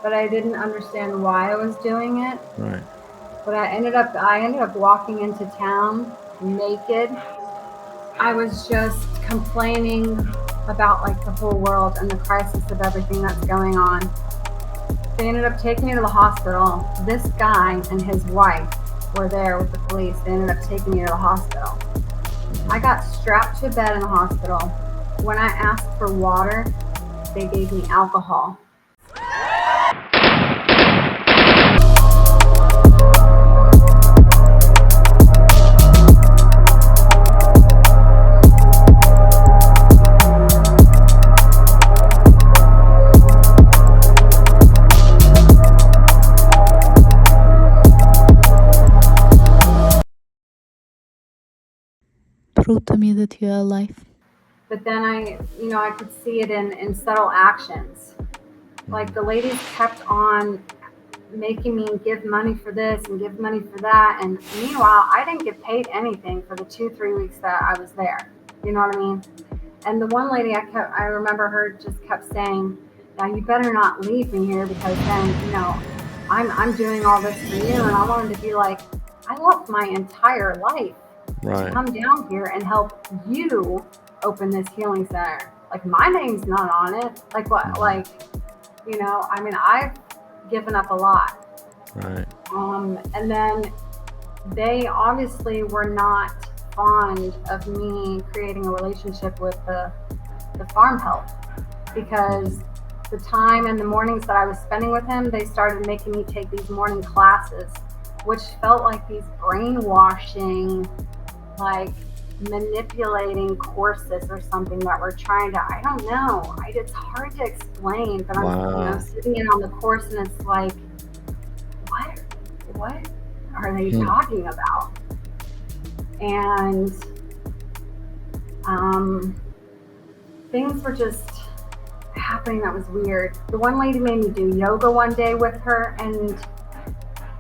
but I didn't understand why I was doing it. Right. But I ended up walking into town naked. I was just complaining about like the whole world and the crisis of everything that's going on. They ended up taking me to the hospital. This guy and his wife were there with the police. They ended up taking me to the hospital. I Hmm. got strapped to a bed in the hospital. When I asked for water, they gave me alcohol. Prove to me that you are alive. But then I could see it in subtle actions. Like Hmm. the ladies kept on making me give money for this and give money for that. And meanwhile, I didn't get paid anything for the 2, 3 weeks that I was there. You know what I mean? And the one lady I remember her just kept saying, "Now you better not leave me here because then I'm doing all this for you." And I wanted to be like, I left my entire life to Right. come down here and help you open this healing center. Like my name's not on it. Like what? Hmm. Like I mean, I've given up a lot. Right. And then they obviously were not fond of me creating a relationship with the farm help because Hmm. the time and the mornings that I was spending with him, they started making me take these morning classes, which felt like these brainwashing, like manipulating courses or something that we're trying to, I don't know. It's hard to explain, but I'm Wow. sitting in on the course and it's like, what? What are they Hmm. talking about? And um, things were just happening that was weird. The one lady made me do yoga one day with her, and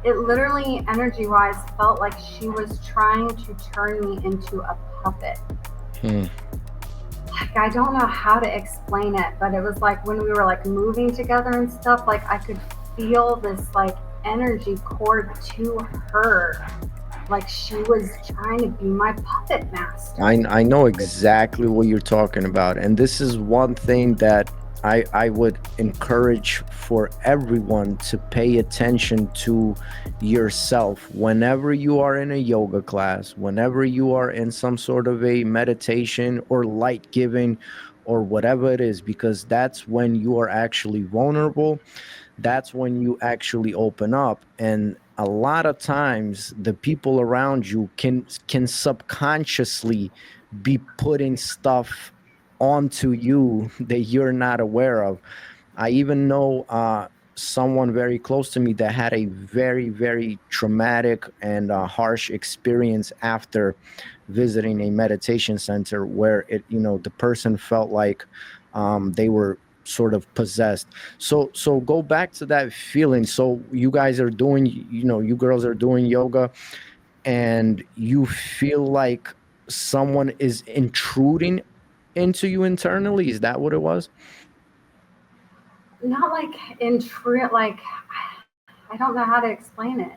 it literally, energy wise, felt like she was trying to turn me into a puppet. Hmm. Like, I don't know how to explain it, but it was like when we were like moving together and stuff, like I could feel this like energy cord to her. Like she was trying to be my puppet master. I know exactly what you're talking about, and this is one thing that I would encourage for everyone to pay attention to yourself whenever you are in a yoga class, whenever you are in some sort of a meditation or light giving or whatever it is, because that's when you are actually vulnerable. That's when you actually open up. And a lot of times the people around you can subconsciously be putting stuff onto you that you're not aware of. I even know someone very close to me that had a very, very traumatic and harsh experience after visiting a meditation center where the person felt like they were sort of possessed. So go back to that feeling. So you guys are doing, you girls are doing yoga, and you feel like someone is intruding into you internally. Is that what it was? Not like in true, like, I don't know how to explain it.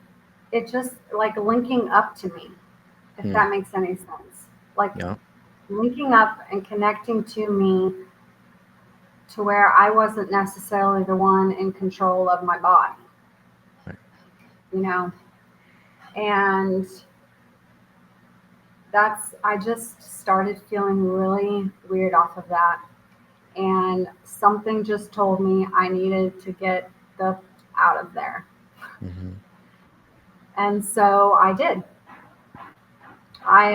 It just like linking up to me, if Hmm. that makes any sense. Like Yeah. linking up and connecting to me to where I wasn't necessarily the one in control of my body, Right. you know? And I just started feeling really weird off of that. And something just told me I needed to get the out of there. Hmm. And so I did. I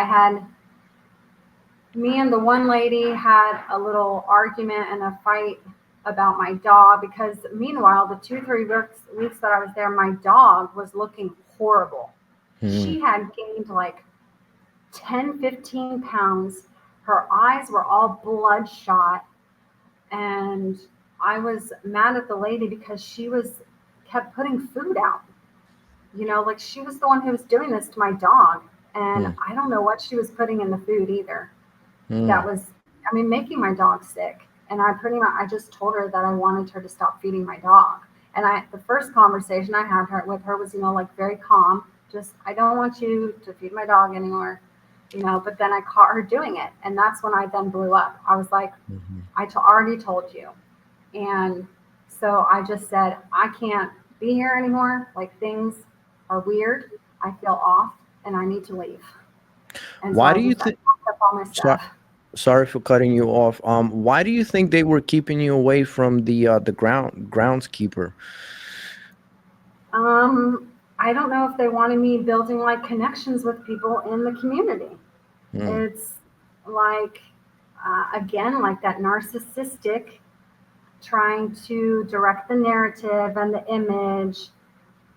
had me and the one lady had a little argument and a fight about my dog because meanwhile the 2, 3 weeks that I was there, my dog was looking horrible. Hmm. She had gained like 10, 15 pounds. Her eyes were all bloodshot. And I was mad at the lady because she was kept putting food out. Like she was the one who was doing this to my dog. And Hmm. I don't know what she was putting in the food either. That Hmm. was, I mean, making my dog sick. And I just told her that I wanted her to stop feeding my dog. And the first conversation I had with her was, like very calm. Just, I don't want you to feed my dog anymore, But then I caught her doing it, and that's when I then blew up. I was like, Mhm. already told you, and so I just said, I can't be here anymore. Like, things are weird. I feel off, and I need to leave. And so Why do I you just I think? packed up all my So, stuff. sorry for cutting you off. Why do you think they were keeping you away from the groundskeeper? I don't know if they wanted me building like connections with people in the community. Hmm. It's like, again, like that narcissistic trying to direct the narrative and the image.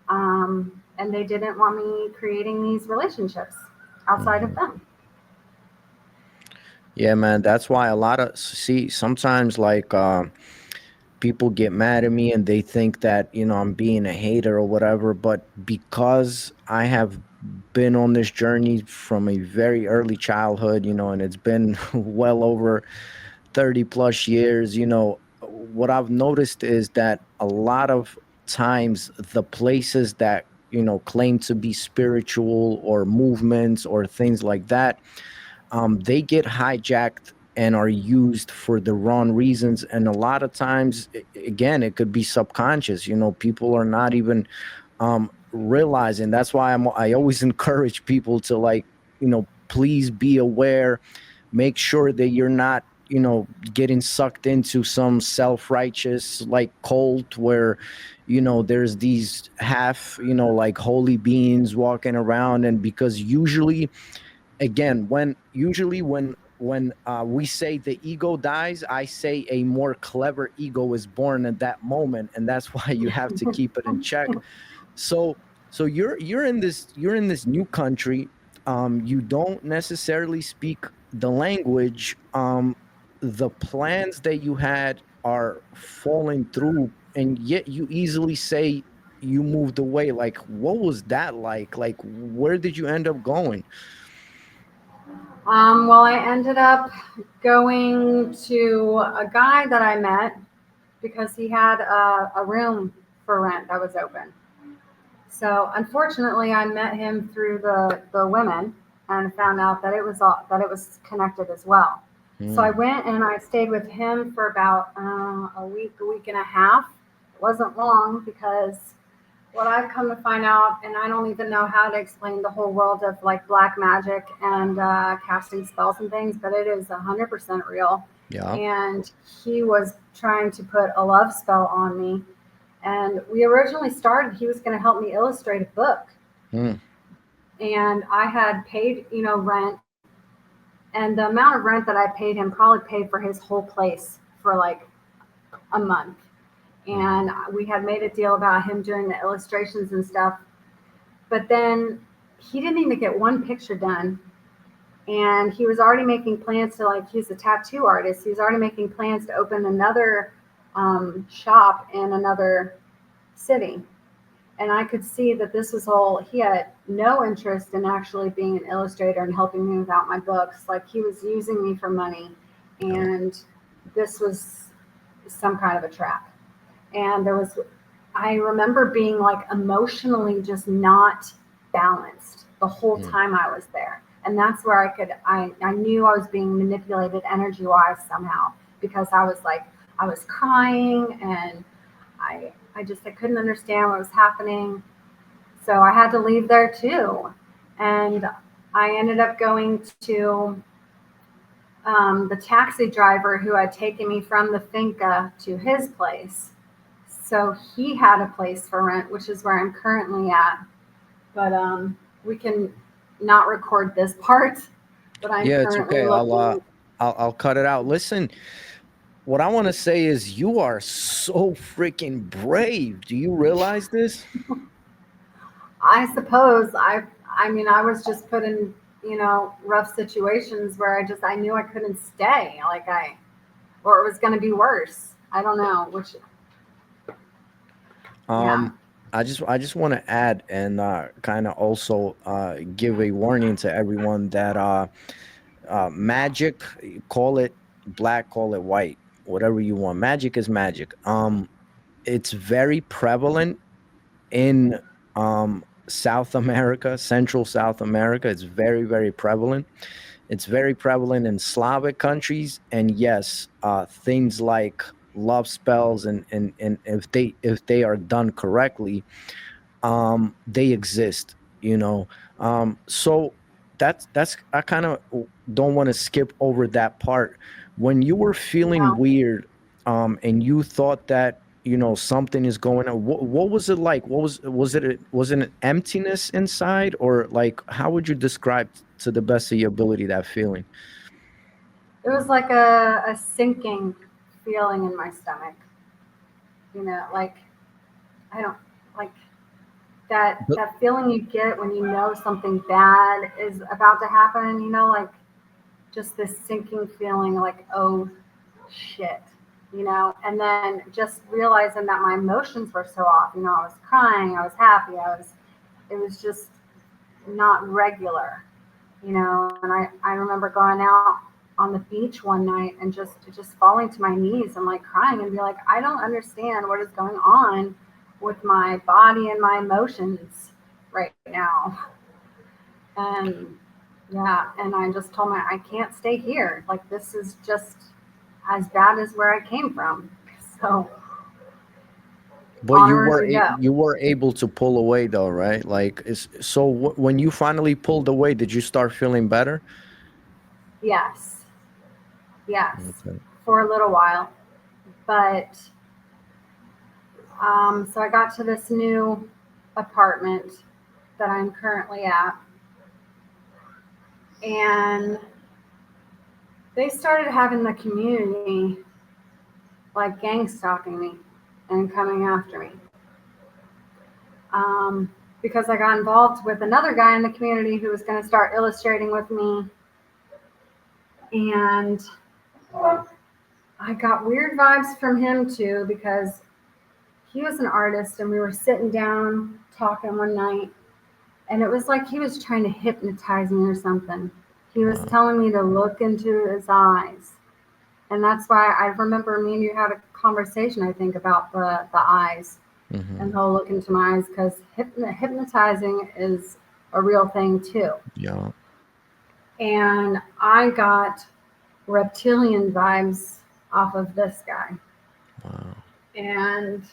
And they didn't want me creating these relationships outside of Hmm. them. Yeah, man. That's why a lot of see sometimes like people get mad at me and they think that I'm being a hater or whatever, but because I have been on this journey from a very early childhood, and it's been well over 30 plus years, what I've noticed is that a lot of times the places that claim to be spiritual or movements or things like that, they get hijacked and are used for the wrong reasons. And a lot of times, again, it could be subconscious. People are not even realizing. That's why I always encourage people to, like, please be aware, make sure that you're not getting sucked into some self-righteous like cult where there's these half like holy beings walking around. And because usually, again, when we say the ego dies, I say a more clever ego is born at that moment, and that's why you have to keep it in check. So so you're in this new country. You don't necessarily speak the language. The plans that you had are falling through, and yet you easily say you moved away. Like, what was that like where did you end up going? Well, I ended up going to a guy that I met because he had a room for rent that was open. So unfortunately, I met him through the women and found out that that it was connected as well. So I Hmm. went and I stayed with him for about a week and a half. It wasn't long because what I've come to find out, and I don't even know how to explain the whole world of like black magic and casting spells and things, but it is 100% real. Yeah. And he was trying to put a love spell on me. And we originally started, he was going to help me illustrate a book. Hmm. And I had paid, rent. And the amount of rent that I paid him probably paid for his whole place for like a month. Hmm. And we had made a deal about him doing the illustrations and stuff. But then he didn't even get one picture done. And he was already making plans to, like, he's a tattoo artist. He was already making plans to open another shop in another city. And I could see that this was all, he had no interest in actually being an illustrator and helping me without my books. Like, he was using me for money. Yeah. And this was some kind of a trap. And I remember being like emotionally just not balanced the whole Hmm. time I was there. And that's where I knew I was being manipulated energy wise somehow, because I was like, I was crying, and I couldn't understand what was happening. So I had to leave there too. And I ended up going to the taxi driver who had taken me from the finca to his place. So he had a place for rent, which is where I'm currently at. But we can not record this part. But I'm Yeah, it's currently okay. I'll looking. I'll cut it out. Listen, what I want to say is you are so freaking brave. Do you realize this? I suppose I mean, I was just put in, rough situations where I knew I couldn't stay. Or it was going to be worse. I don't know. Which, yeah. Um, I just want to add and kind of also give a warning to everyone that magic, call it black, call it white. whatever you want. Magic is magic. It's very prevalent in South America, Central South America. It's very, very prevalent. It's very prevalent in Slavic countries, and yes, things like love spells and if they are done correctly, they exist. You know, so that's I kind of don't want to skip over that part. When you were feeling No, weird, and you thought that something is going on, what was it like? Was it an emptiness inside, or like how would you describe to the best of your ability that feeling? it was like a sinking feeling in my stomach. Like I don't like But that feeling you get when you know something bad is about to happen. Like just this sinking feeling, like oh shit. And then just realizing that my emotions were so off. I was crying, I was happy, it was just not regular. And I remember going out on the beach one night and just falling to my knees and like crying and be like, I don't understand what is going on with my body and my emotions right now. And yeah, and I just told my I can't stay here. Like this is just as bad as where I came from. So but onward we go. you were able to pull away though, right? Like so when you finally pulled away, did you start feeling better? Yes, yes, Okay. for a little while. But so I got to this new apartment that I'm currently at, and they started having the community like gang stalking me and coming after me. Because I got involved with another guy in the community who was going to start illustrating with me, and I got weird vibes from him too because he was an artist and we were sitting down talking one night, and it was like he was trying to hypnotize me or something. He was Wow. telling me to look into his eyes. And that's why I remember me and you had a conversation, I think, about the eyes. And Hmm. he'll look into my eyes because hypnotizing is a real thing too. Yeah. And I got reptilian vibes off of this guy. Wow. And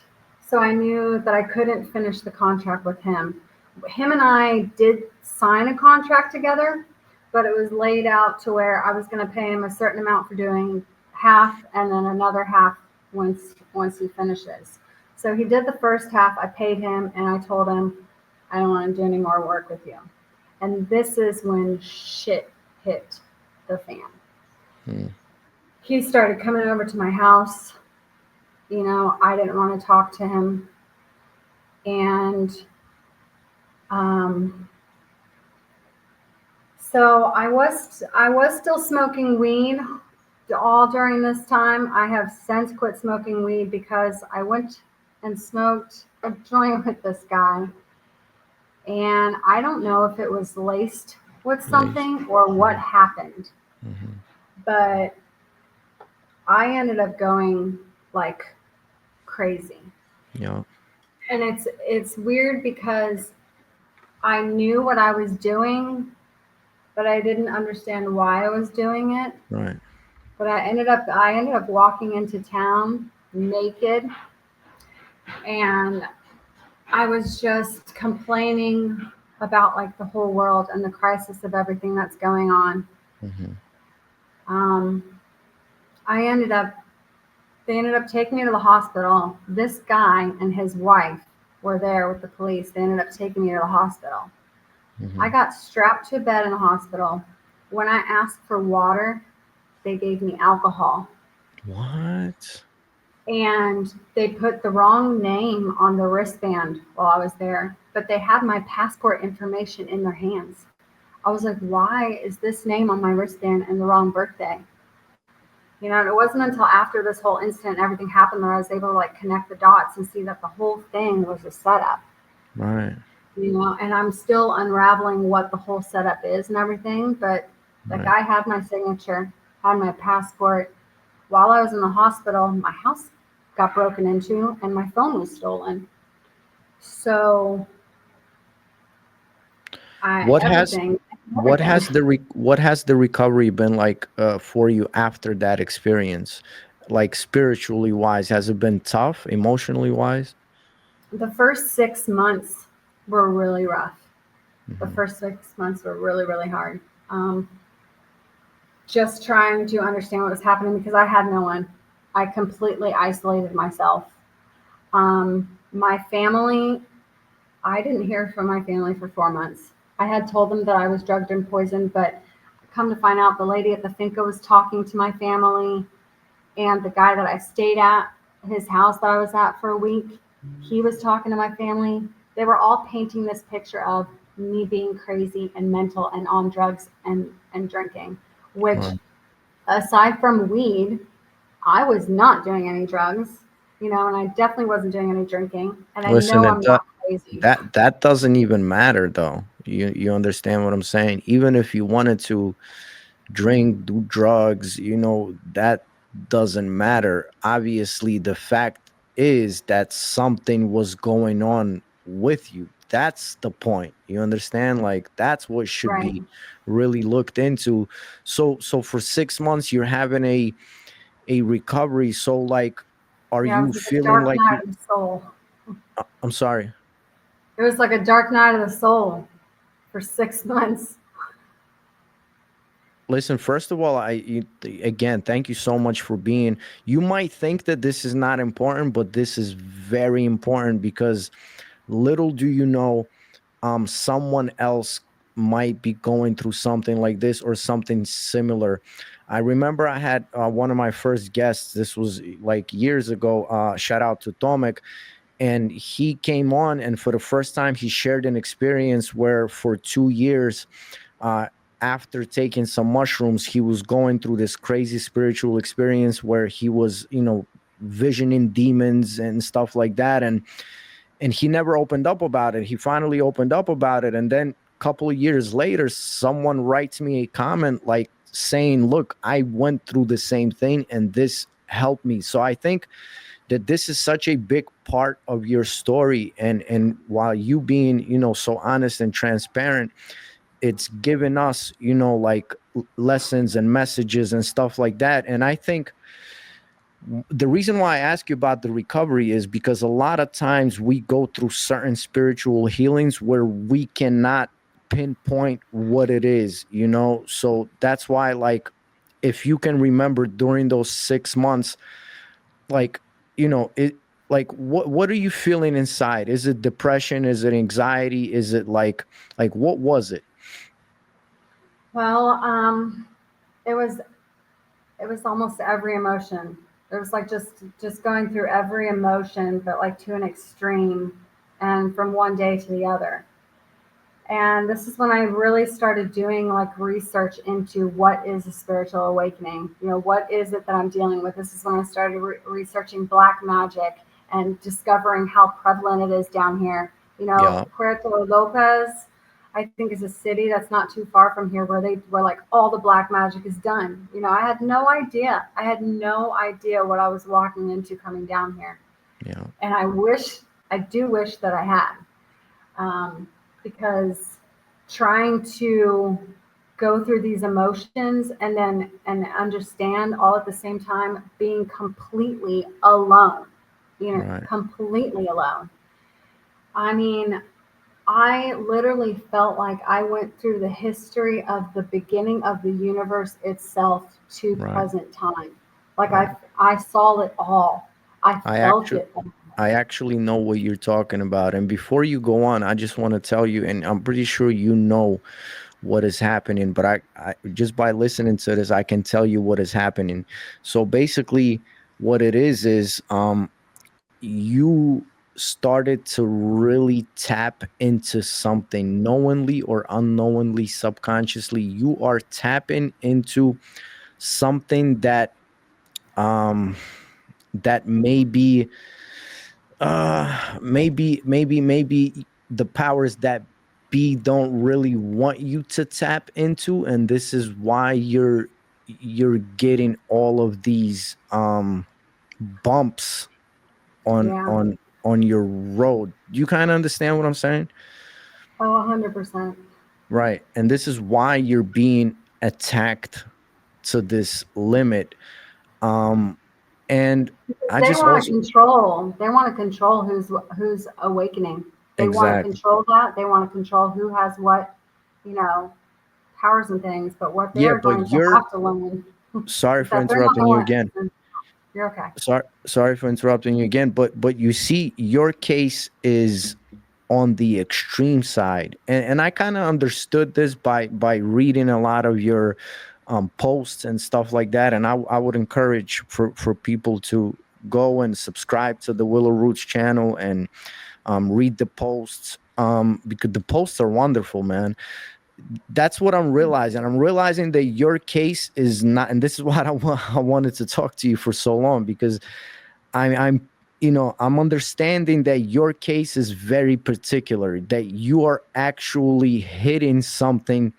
so I knew that I couldn't finish the contract with him. Him and I did sign a contract together, but it was laid out to where I was going to pay him a certain amount for doing half and then another half once he finishes. So he did the first half, I paid him and I told him I don't want to do any more work with you. And this is when shit hit the fan. Hmm. He started coming over to my house. I didn't want to talk to him. And um, so I was still smoking weed all during this time. I have since quit smoking weed because I went and smoked a joint with this guy, and I don't know if it was laced with Nice. something or what happened, Hmm. but I ended up going like crazy. Yeah. And it's weird because I knew what I was doing, but I didn't understand why I was doing it. Right. But I ended up walking into town naked, and I was just complaining about like the whole world and the crisis of everything that's going on. Hmm. Um, I ended up They ended up taking me to the hospital. This guy and his wife were there with the police. They ended up taking me to the hospital. I Hmm. got strapped to a bed in the hospital. When I asked for water, they gave me alcohol. What? And they put the wrong name on the wristband while I was there, but they had my passport information in their hands. I was like, why is this name on my wristband and the wrong birthday? And it wasn't until after this whole incident and everything happened that I was able to like connect the dots and see that the whole thing was a setup. Right. And I'm still unraveling what the whole setup is and everything. But the Right. guy had my signature, had my passport. while I was in the hospital, my house got broken into and my phone was stolen. So I What has everything, everything. what has the recovery been like for you after that experience? Like spiritually wise, has it been tough emotionally wise? The first 6 months were really rough. The Hmm. first 6 months were really, really hard. Um, just trying to understand what was happening because I had no one. I completely isolated myself. My family, I didn't hear from my family for 4 months. I had told them that I was drugged and poisoned, but come to find out, the lady at the finca was talking to my family, and the guy that I stayed at his house that I was at for a week, he was talking to my family. They were all painting this picture of me being crazy and mental and on drugs and drinking, which Right. aside from weed, I was not doing any drugs, and I definitely wasn't doing any drinking, and I Listen, know I'm not crazy. that doesn't even matter though. You understand what I'm saying? Even if you wanted to drink, do drugs, that doesn't matter. Obviously, the fact is that something was going on with you. That's the point. You understand? Like that's what should Right. be really looked into. So for 6 months you're having a recovery. So like are Yeah, it you was like a feeling dark like night you of the soul. I'm sorry. It was like a dark night of the soul for 6 months. Listen, first of all, again, thank you so much for being. You might think that this is not important, but this is very important because little do you know, someone else might be going through something like this or something similar. I remember I had one of my first guests. This was like years ago. Shout out to Tomek, and he came on, and for the first time, he shared an experience where for 2 years uh, after taking some mushrooms, he was going through this crazy spiritual experience where he was, visioning demons and stuff like that, and he never opened up about it. He finally opened up about it, and then a couple of years later, someone writes me a comment like saying, "Look, I went through the same thing, and this helped me." So I think that this is such a big part of your story, and while you being so honest and transparent, it's given us like lessons and messages and stuff like that. And I think the reason why I ask you about the recovery is because a lot of times we go through certain spiritual healings where we cannot pinpoint what it is, so that's why, like, if you can remember during those 6 months, like, it, like, what are you feeling inside? Is it depression? Is it anxiety? Is it like what was it? Well, it was it was almost every emotion. It was like just going through every emotion, but like to an extreme, and from one day to the other. And this is when I really started doing like research into what is a spiritual awakening. What is it that I'm dealing with? This is when I started researching black magic and discovering how prevalent it is down here. Yeah. Puerto Lopez, I think, is a city that's not too far from here where like all the black magic is done. I had no idea. I had no idea what I was walking into coming down here. Yeah. And I do wish that I had, because trying to go through these emotions and understand all at the same time, being completely alone, Right. completely alone. I mean, I literally felt like I went through the history of the beginning of the universe itself to Right. present time. Like Right. I saw it all. I I felt actually it all. I actually know what you're talking about. And before you go on, I just want to tell you, and I'm pretty sure you know what is happening, but I just by listening to this, I can tell you what is happening. So basically, what it is you started to really tap into something knowingly or unknowingly, subconsciously. You are tapping into something um that maybe maybe the powers that be don't really want you to tap into, and this is why you're you're getting all of these bumps on Yeah. on on your road. You kind of understand what I'm saying? Oh, 100%. Right. And this is why you're being attacked to this limit. Um and Because I they just want to also control. They want to control who's awakening. They want to exactly. control that. They want to control who has what, you know, powers and things. But what Yeah, they're but going to you're have to learn sorry is for that they're not interrupting you going again. to. You're okay. Sorry for interrupting you again, but you see, your case is on the extreme side, and I kind of understood this by reading a lot of your posts and stuff like that. And I would encourage for people to go and subscribe to the Willow Roots channel and read the posts, because the posts are wonderful, man. That's what I'm realizing. I'm realizing that your case is not, and this is what I wanted to talk to you for so long, because I'm I'm understanding that your case is very particular, that you are actually hitting something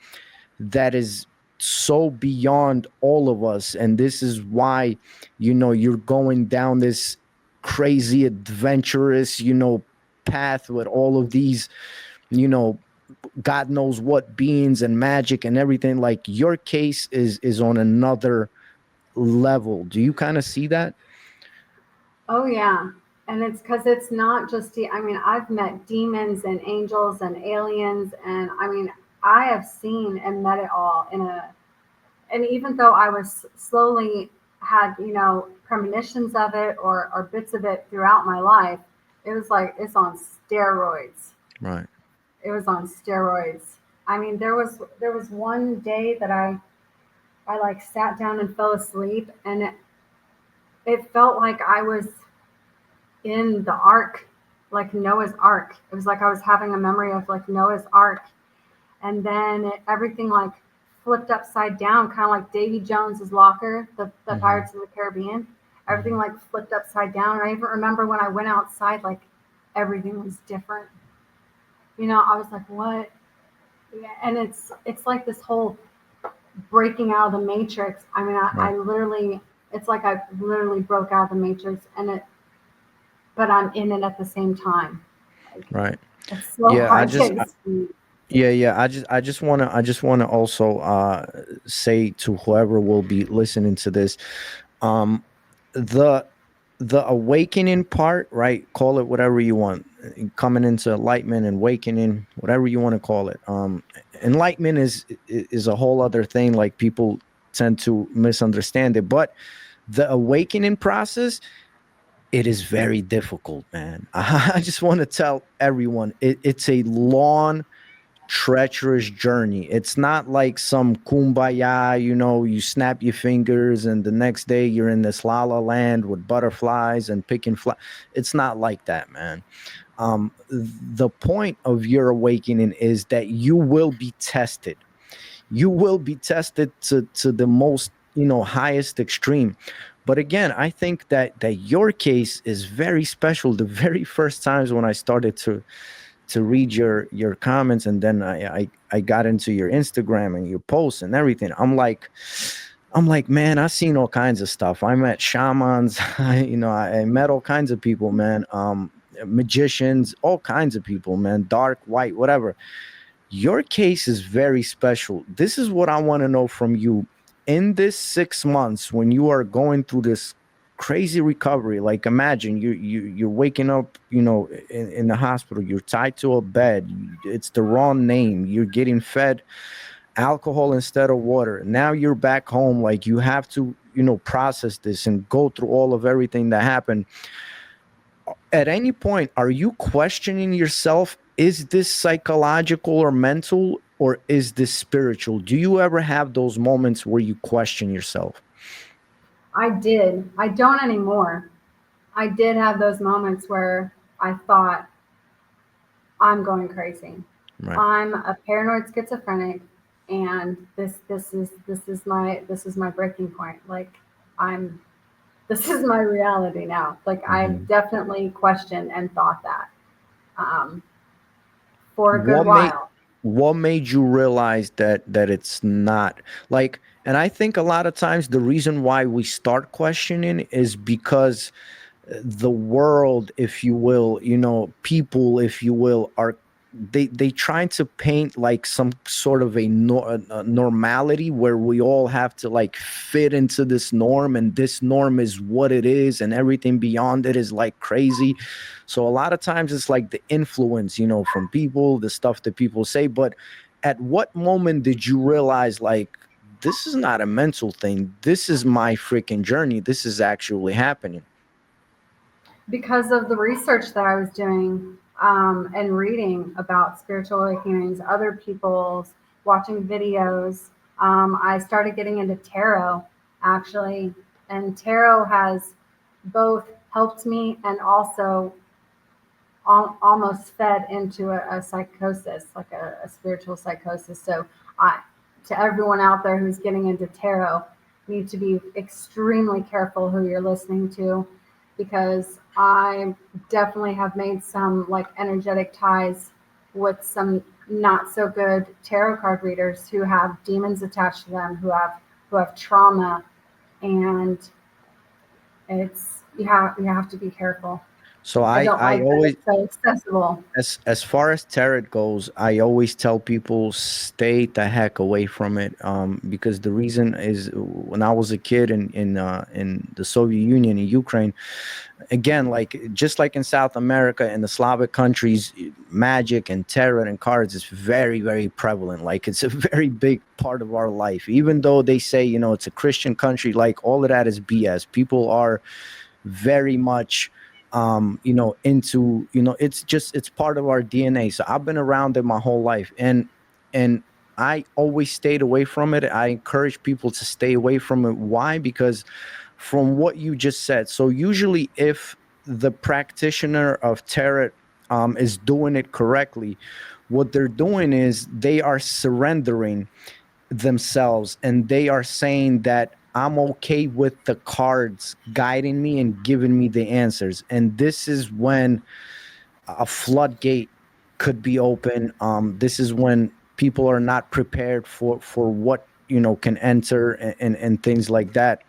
that is so beyond all of us. And this is why, you're going down this crazy adventurous, path with all of these, you know God knows what beings and magic and everything. Like, your case is on another level. Do you kind of see that? Oh yeah, and it's because it's not just. I mean, I've met demons and angels and aliens, and I mean, I have seen and met it all in a. And even though I was slowly had premonitions of it or bits of it throughout my life, it was like it's on steroids. Right. It was on steroids. I mean, there was one day that I like sat down and fell asleep, and it felt like I was in the ark, like Noah's ark. It was like I was having a memory of like Noah's ark, and then everything like flipped upside down, kind of like Davy Jones's locker, the Hmm. Pirates of the Caribbean. Everything Hmm. like flipped upside down. And I even remember when I went outside, like everything was different. I was like, what? Yeah, and it's like this whole breaking out of the matrix. I mean, I Right. literally, it's like I literally broke out of the matrix, but I'm in it at the same time. Like, Right. it's so Yeah. hard to explain. Yeah. I just want to also say to whoever will be listening to this, um, the the awakening part, right? Call it whatever you want. Coming into enlightenment and awakening, whatever you want to call it. Enlightenment is a whole other thing. Like, people tend to misunderstand it, but the awakening process, it is very difficult, man. I just want to tell everyone, it's a long, treacherous journey. It's not like some kumbaya, you snap your fingers and the next day you're in this la la land with butterflies and picking fly. It's not like that, man. The point of your awakening is that you will be tested. You will be tested to the most, highest extreme. But again, I think that your case is very special. The very first times when I started to read your comments, and then I got into your Instagram and your posts and everything, I'm like, man, I've seen all kinds of stuff. I met shamans. I met all kinds of people, man. Magicians, all kinds of people, man. Dark, white, whatever. Your case is very special. This is what I want to know from you. In this 6 months, when you are going through this crazy recovery, like, imagine you're waking up, in the hospital, you're tied to a bed, it's the wrong name, you're getting fed alcohol instead of water. Now you're back home, like, you have to, process this and go through all of everything that happened. At any point, are you questioning yourself? Is this psychological or mental, or is this spiritual? Do you ever have those moments where you question yourself? I did. I don't anymore. I did have those moments where I thought I'm going crazy. Right. I'm a paranoid schizophrenic, and this is my breaking point. Like, I'm this is my reality now. Like, I've Hmm. definitely questioned and thought that um, for a good What made while. what made you realize that it's not like? And I think a lot of times the reason why we start questioning is because the world, if you will, people, if you will, are they trying to paint like some sort of a normality where we all have to like fit into this norm, and this norm is what it is, and everything beyond it is like crazy. So a lot of times it's like the influence, from people, the stuff that people say. But at what moment did you realize, like, this is not a mental thing, this is my freaking journey, this is actually happening? Because of the research that I was doing, and reading about spiritual awakenings, other people's, watching videos. I started getting into tarot, actually, and tarot has both helped me and also almost fed into a psychosis, like a spiritual psychosis. So, I, to everyone out there who's getting into tarot, you need to be extremely careful who you're listening to, because I definitely have made some like energetic ties with some not so good tarot card readers who have demons attached to them, who have trauma, and you have to be careful. So I i don't i like that always, it's so accessible. as far as tarot goes, I always tell people stay the heck away from it. Because the reason is, when I was a kid in the Soviet Union, in Ukraine, again, like just like in South America and the Slavic countries, magic and tarot and cards is very, very prevalent. Like, it's a very big part of our life. Even though they say, it's a Christian country, like all of that is BS. People are very much into, it's part of our DNA. So I've been around it my whole life, and I always stayed away from it. I encourage people to stay away from it. Why? Because from what you just said, so usually if the practitioner of tarot is doing it correctly, what they're doing is they are surrendering themselves, and they are saying that I'm okay with the cards guiding me and giving me the answers. And this is when a floodgate could be open. This is when people are not prepared for what can enter, and things like that.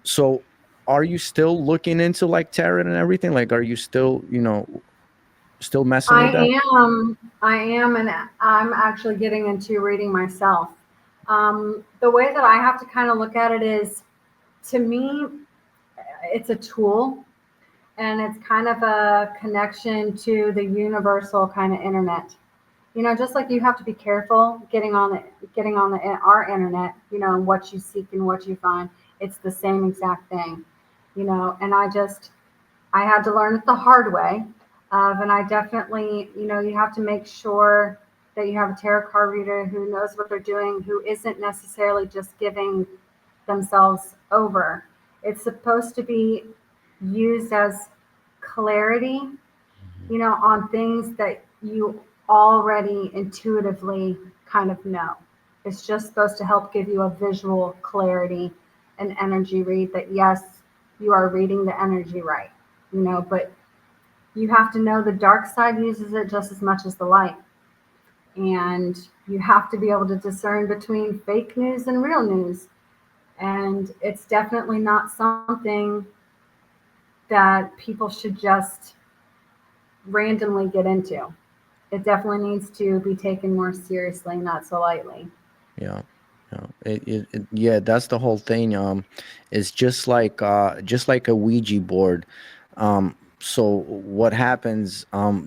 So are you still looking into like tarot and everything? Like, are you still still messing with that? I am, and I'm actually getting into reading myself. The way that I have to kind of look at it is, to me, it's a tool, and it's kind of a connection to the universal kind of internet. Just like you have to be careful getting on the our internet, and what you seek and what you find. It's the same exact thing, and I had to learn it the hard way. And I definitely, you have to make sure that you have a tarot card reader who knows what they're doing, who isn't necessarily just giving themselves over. It's supposed to be used as clarity, on things that you already intuitively kind of know. It's just supposed to help give you a visual clarity and energy read that, yes, you are reading the energy right, but you have to know the dark side uses it just as much as the light. And you have to be able to discern between fake news and real news. And it's definitely not something that people should just randomly get into. It definitely needs to be taken more seriously, not so lightly. Yeah, yeah. Yeah, that's the whole thing. It's just like a Ouija board. So what happens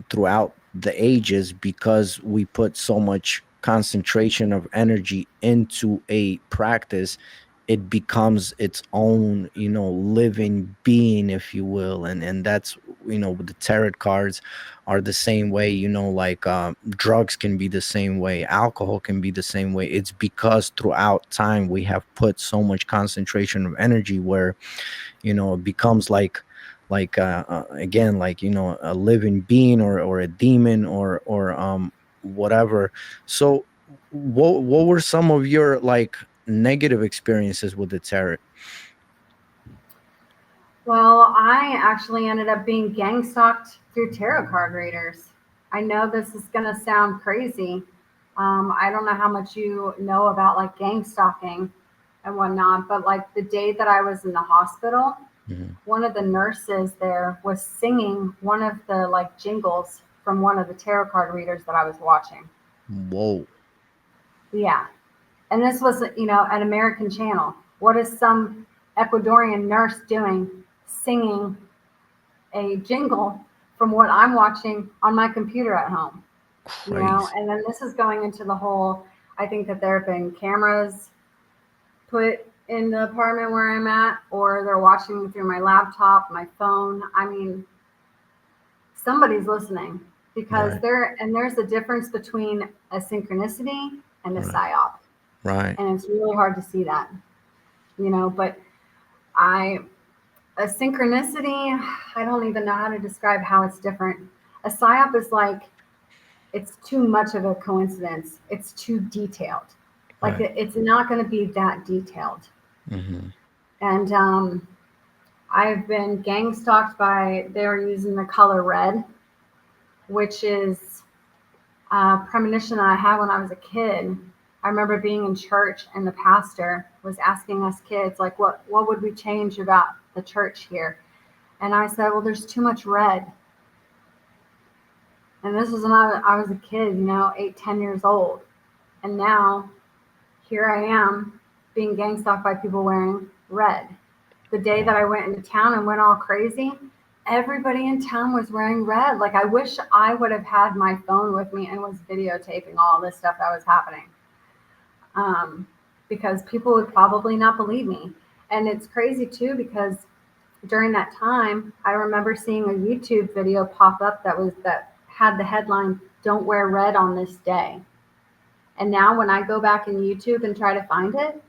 throughout the ages, because we put so much concentration of energy into a practice, it becomes its own, living being, if you will. And that's, with the tarot cards are the same way, like drugs can be the same way, alcohol can be the same way. It's because throughout time we have put so much concentration of energy where, it becomes like again, like, a living being, or a demon, or whatever. So what were some of your like negative experiences with the tarot? Well, I actually ended up being gang stalked through tarot card readers. I know this is going to sound crazy. I don't know how much you know about like gang stalking, and whatnot. But like the day that I was in the hospital, Hmm. one of the nurses there was singing one of the like jingles from one of the tarot card readers that I was watching. Whoa. Yeah. And this was, an American channel. What is some Ecuadorian nurse doing singing a jingle from what I'm watching on my computer at home? Crazy. And then this is going into the whole, I think that there have been cameras put in the apartment where I'm at, or they're watching me through my laptop, my phone. I mean, somebody's listening because Right. there's a difference between a synchronicity and a Right. psyop. Right. And it's really hard to see that, but I, a synchronicity, I don't even know how to describe how it's different. A psyop is like, it's too much of a coincidence. It's too detailed. Like Right. it's not going to be that detailed. Hmm. And I've been gang stalked by, they were using the color red, which is a premonition that I had when I was a kid. I remember being in church and the pastor was asking us kids, like, what would we change about the church here? And I said, well, there's too much red. And this was when I was a kid, 8, 10 years old. And now here I am being gang stalked by people wearing red. The day that Wow. I went into town and went all crazy, everybody in town was wearing red. Like I wish I would have had my phone with me and was videotaping all this stuff that was happening. Um, because people would probably not believe me. And it's crazy too because during that time, I remember seeing a YouTube video pop up that had the headline "Don't wear red on this day." And now when I go back in YouTube and try to find it,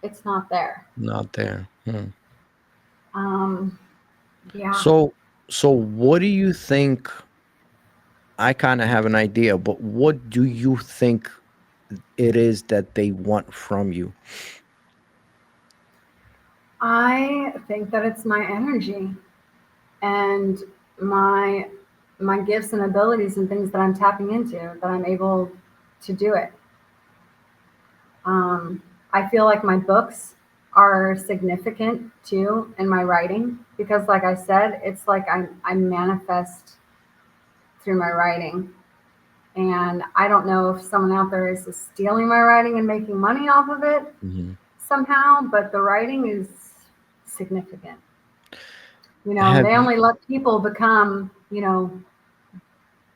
it's not there. Not there. Hmm. Um, yeah. So, so what do you think? I kind of have an idea, but what do you think it is that they want from you? I think that it's my energy and my my gifts and abilities and things that I'm tapping into that I'm able to do it. Um, I feel like my books are significant too in my writing because, like I said, it's like I manifest through my writing. And I don't know if someone out there is stealing my writing and making money off of it Hmm. somehow, but the writing is significant. Have They you? only let people become,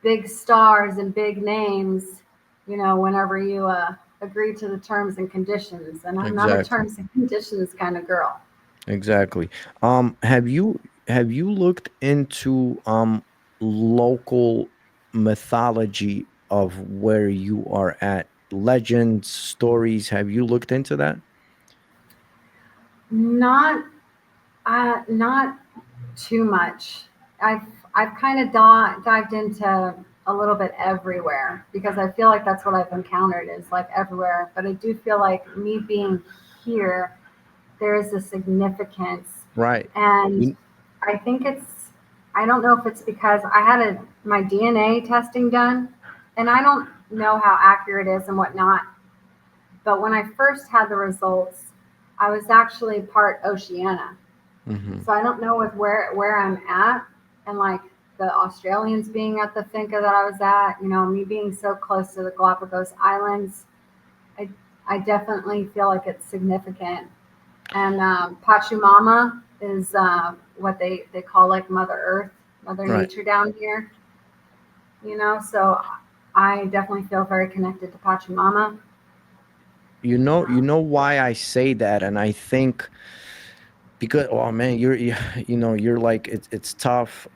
big stars and big names, whenever you agree to the terms and conditions. And I'm not a Exactly. terms and conditions kind of girl. Exactly. Have you looked into local mythology of where you are at? Legends, stories. Have you looked into that? Not not too much. I've I've kind of dived into a little bit everywhere because I feel like that's what I've encountered is like everywhere. But I do feel like me being here, there is a significance, Right. and You, I think I don't know if it's because I had my DNA testing done, and I don't know how accurate it is and whatnot. But when I first had the results, I was actually part Oceania. hmm. So I don't know with where I'm at and like the Australians being at the finca that I was at, me being so close to the Galapagos Islands, I I definitely feel like it's significant. And Pachamama is what they call like Mother Earth, Mother Right. Nature down here, So I definitely feel very connected to Pachamama. You know why I say that, and I think because oh man, you're like it's tough.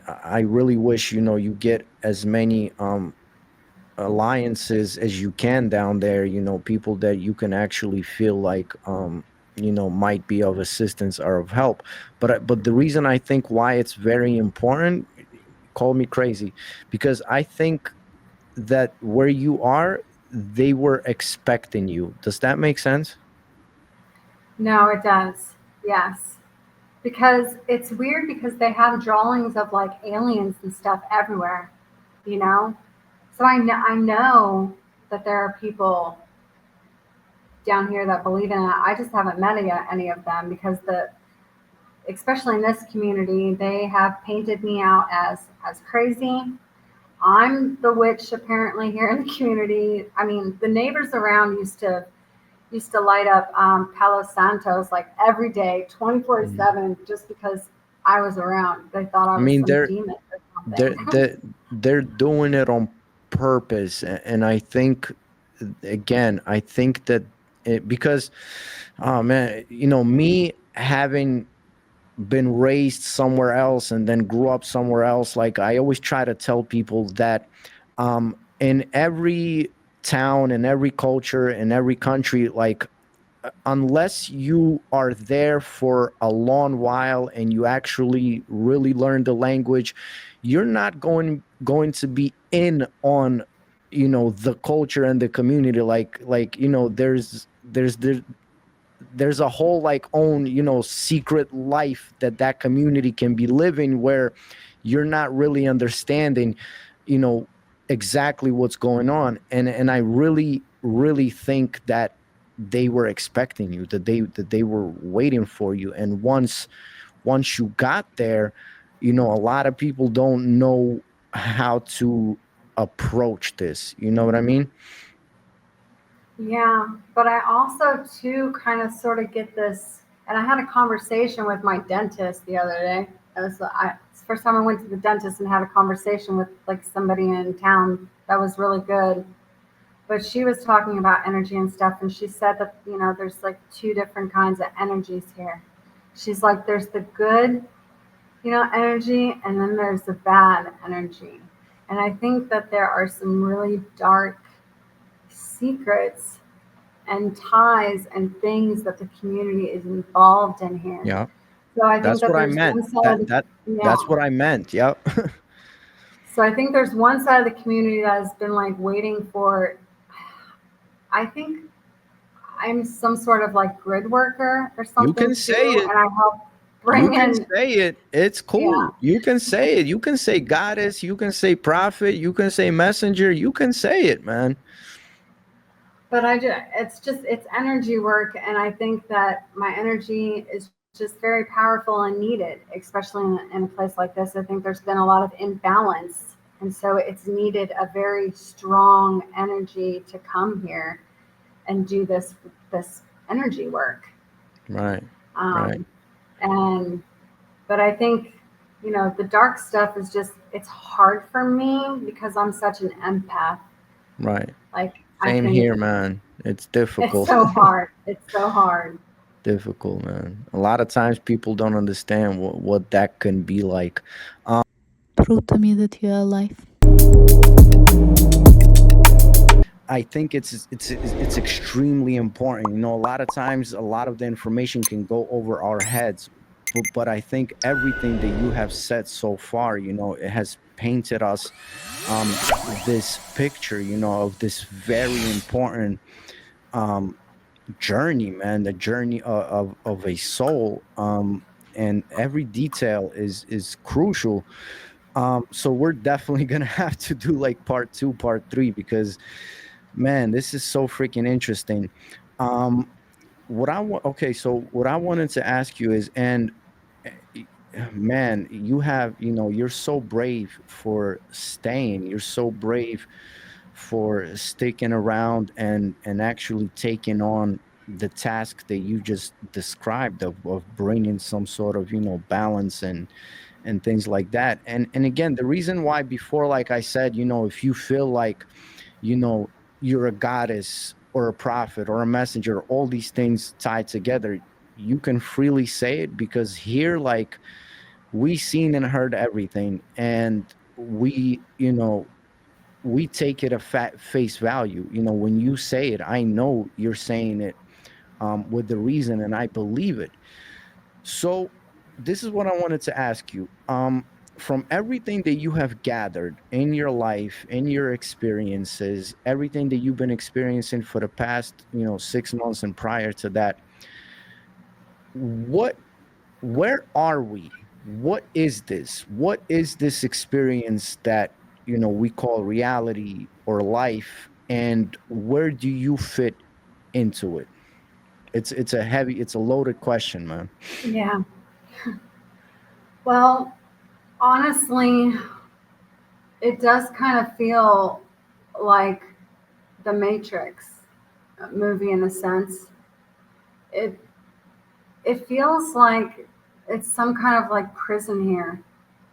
I really wish you get as many alliances as you can down there, people that you can actually feel like might be of assistance or of help. But the reason I think why it's very important, call me crazy, because I think that where you are, they were expecting you. Does that make sense? No, it does. Yes. Because it's weird because they have drawings of like aliens and stuff everywhere, you know? So I know that there are people down here that believe in it. I just haven't met any of them because especially in this community, they have painted me out as crazy. I'm the witch apparently here in the community. I mean, the neighbors around used to light up Palo Santos like every day, Mhm. 24/7, just because I was around. They thought I I was mean, some demon or they're something. they're, they're doing it on purpose, and I think, again, I think that because, oh man, me having been raised somewhere else and then grew up somewhere else, like I always try to tell people that in every town, in every culture, in every country, like unless you are there for a long while and you actually really learn the language, you're not going to be in on the culture and the community, like there's a whole like own secret life that community can be living, where you're not really understanding you know exactly what's going on. And I really think that they were expecting you, that they were waiting for you. And once you got there, a lot of people don't know how to approach this, you know what I mean? Yeah, but I also too kind of sort of get this, and I had a conversation with my dentist the other day. It's the first time I went to the dentist and had a conversation with like somebody in town that was really good. But she was talking about energy and stuff, and she said that there's like two different kinds of energies here. She's like, there's the good, energy, and then there's the bad energy. And I think that there are some really dark secrets and ties and things that the community is involved in here. Yeah, So I think that's that what I there's meant. one side of that the, that yeah. that's what I meant. Yep. So I think there's one side of the community that has been like waiting for. I think I'm some sort of like grid worker or You something can say too, it. and I help You bring can in. say it. It's Yeah, cool. You can say it. You can say goddess. You can say prophet. You can say messenger. You can say it, man. but it's energy work, and I think that my energy is just very powerful and needed, especially in a place like this. I think there's been a lot of imbalance, and so it's needed a very strong energy to come here and do this energy work. Right. Right. Um, and but I think the dark stuff is just it's hard for me because I'm such an empath. Right. Like I Same can here, man. It's it's difficult. so hard. It's so hard. Difficult, man. A lot of times people don't understand what that can be like. Prove to me that you are alive. I think it's extremely important. A lot of times, a lot of the information can go over our heads, but I think everything that you have said so far, it has painted us this picture, of this very important um, journey, man. The journey of a soul, and every detail is crucial. So we're definitely gonna have to do like part two, part three, because man, this is so freaking interesting. Um, okay, so what I wanted to ask you is, and man, you're so brave for staying. You're so brave for sticking around and actually taking on the task that you just described of bringing some sort of balance and things like that. And again, the reason why before, like I said, if you feel like you know you're a goddess or a prophet or a messenger, all these things tied together, you can freely say it, because here, like, we seen and heard everything, and we take it at face value. When you say it, I know you're saying it with the reason, and I believe it. So this is what I wanted to ask you. From everything that you have gathered in your life, in your experiences, everything that you've been experiencing for the past, 6 months and prior to that, what, where are we? What is this? What is this experience that, we call reality or life? And where do you fit into it? It's a loaded question, man. Yeah. Well, honestly, it does kind of feel like the Matrix movie in a sense. It it feels like it's some kind of like prison here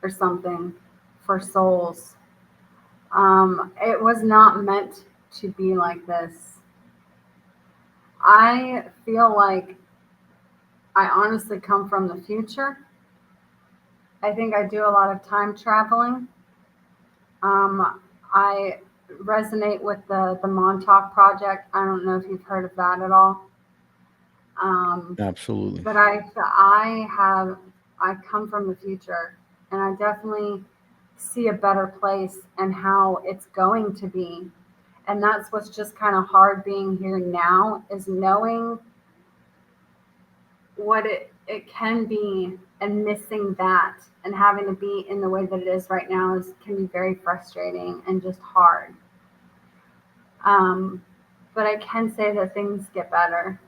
or something for souls. It was not meant to be like this. I feel like I honestly come from the future. I think I do a lot of time traveling. I resonate with the Montauk Project. I don't know if you've heard of that at all. Um, Absolutely. but I come from the future, and I definitely see a better place and how it's going to be. And that's what's just kind of hard being here now is knowing what it can be and missing that and having to be in the way that it is right now is can be very frustrating and just hard. Um, but I can say that things get better.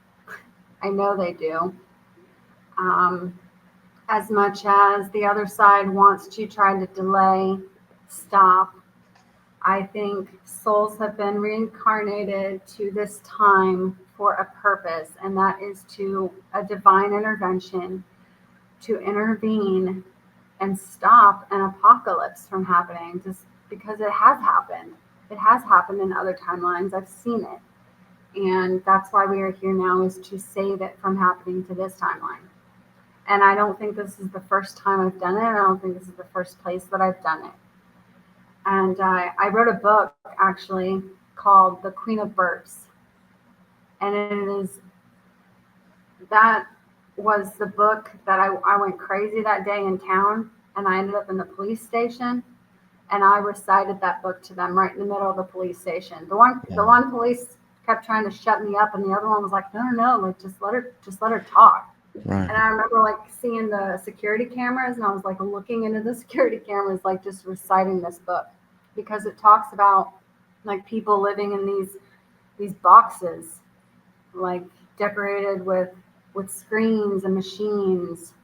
I know they do. Um, as much as the other side wants to try to delay, stop, I think souls have been reincarnated to this time for a purpose, and that is to a divine intervention to intervene and stop an apocalypse from happening just because it has happened. It has happened in other timelines. I've seen it. And that's why we are here now is to save it from happening to this timeline. And I don't think this is the first time I've done it. I don't think this is the first place that I've done it. And I wrote a book actually called The Queen of Burps. And it is that was the book that I went crazy that day in town and I ended up in the police station and I recited that book to them right in the middle of the police station. The Wow. one police kept trying to shut me up and the other one was like, no, like just let her talk. Right. And I remember like seeing the security cameras and I was like looking into the security cameras, like just reciting this book because it talks about like people living in these boxes, like decorated with screens and machines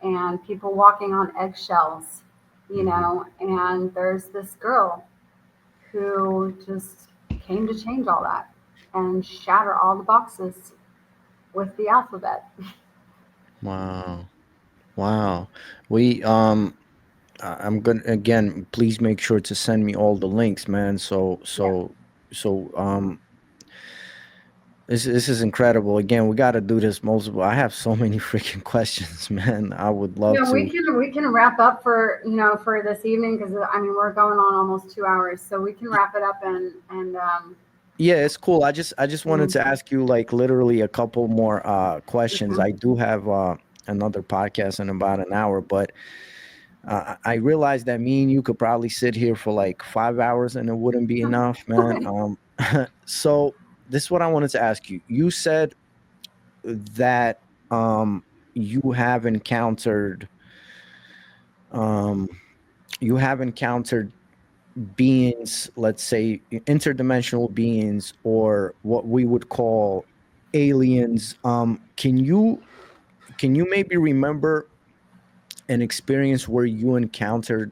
and people walking on eggshells, you Hmm. know, and there's this girl who just came to change all that and shatter all the boxes with the alphabet. Wow. Wow. We I'm gonna again. Please make sure to send me all the links, man. Yeah. So this is incredible. Again, we got to do this multiple. I have so many freaking questions, man. I would love Yeah, to. we can wrap up for for this evening because I mean we're going on almost 2 hours, so we can wrap it up and Yeah, it's cool. I just wanted mm, to ask you like literally a couple more questions. okay. I do have another podcast in about an hour, but I realized that me and you could probably sit here for like 5 hours and it wouldn't be enough, man. So this is what I wanted to ask you. You said that you have encountered um you have encountered beings, let's say interdimensional beings or what we would call aliens. Can you maybe remember an experience where you encountered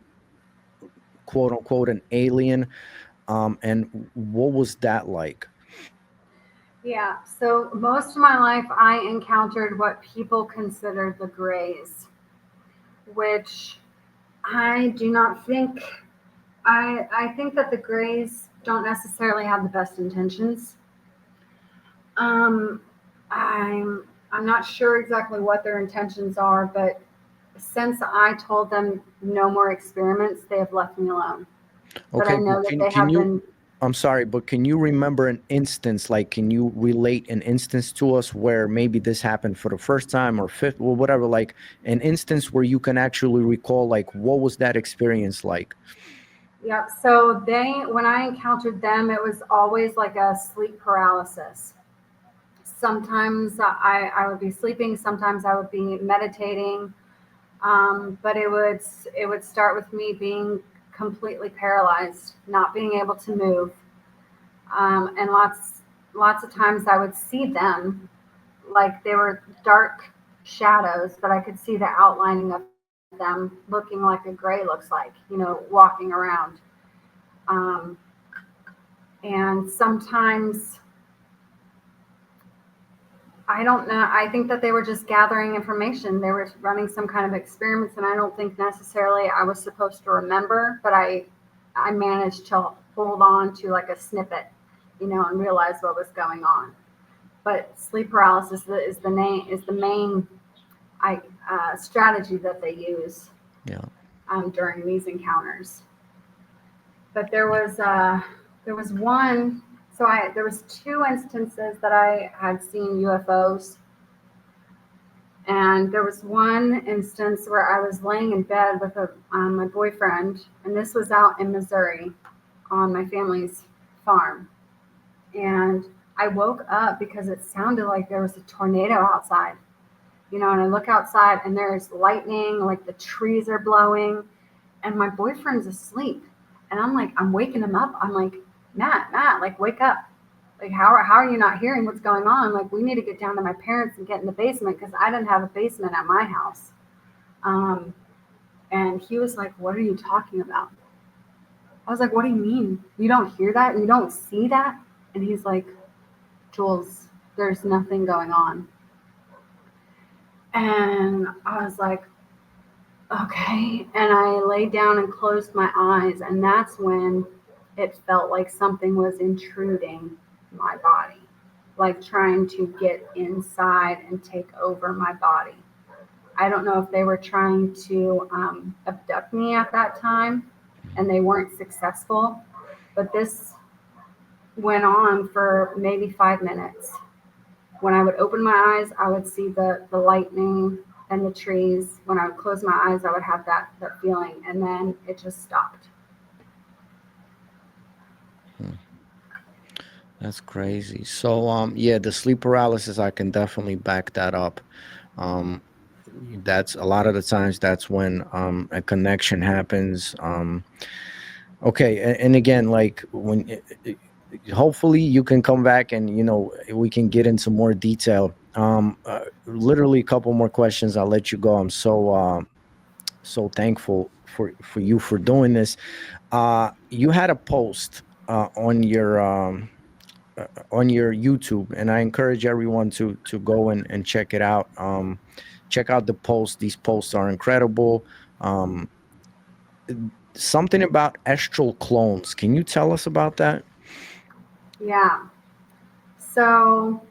quote unquote an alien, and what was that like? Yeah, so most of my life I encountered what people consider the grays, which I do not think I think that the grays don't necessarily have the best intentions. Um I'm not sure exactly what their intentions are, but since I told them no more experiments, they have left me alone. But I Okay, know but that can they can have you been. I'm sorry, but can you remember an instance? Like, can you relate an instance to us where maybe this happened for the first time or fifth or whatever? Like, an instance where you can actually recall, like, what was that experience like? Yeah, so when I encountered them, it was always like a sleep paralysis. Sometimes I would be sleeping, sometimes I would be meditating, but it would start with me being completely paralyzed, not being able to move, and lots of times I would see them like they were dark shadows, but I could see the outlining of them looking like a gray looks like, walking around. Um, and sometimes I don't know. I think that they were just gathering information. They were running some kind of experiments, and I don't think necessarily I was supposed to remember, but I managed to hold on to like a snippet, and realize what was going on. But sleep paralysis is the main strategy that they use Yeah. during these encounters. But there was one. So there was two instances that I had seen UFOs. And there was one instance where I was laying in bed with my boyfriend, and this was out in Missouri on my family's farm. And I woke up because it sounded like there was a tornado outside, and I look outside and there's lightning, like the trees are blowing, and my boyfriend's asleep. And I'm waking him up. I'm like, Matt, like, wake up. Like, how are you not hearing what's going on? Like, we need to get down to my parents and get in the basement, because I didn't have a basement at my house. And he was like, what are you talking about? I was like, what do you mean? You don't hear that? You don't see that? And he's like, Jules, there's nothing going on. And I was like, okay. And I laid down and closed my eyes. And that's when it felt like something was intruding my body, like trying to get inside and take over my body. I don't know if they were trying to abduct me at that time and they weren't successful, but this went on for maybe 5 minutes. When I would open my eyes, I would see the lightning and the trees. When I would close my eyes, I would have that feeling, and then it just stopped. That's crazy. So yeah, the sleep paralysis, I can definitely back that up. That's a lot of the times that's when a connection happens. Okay, and again, like when hopefully you can come back and we can get into more detail. Literally a couple more questions, I'll let you go. I'm so thankful for you for doing this. You had a post on your YouTube, and I encourage everyone to go and check it out. Check out the post. These posts are incredible. Something about astral clones. Can you tell us about that? Yeah. So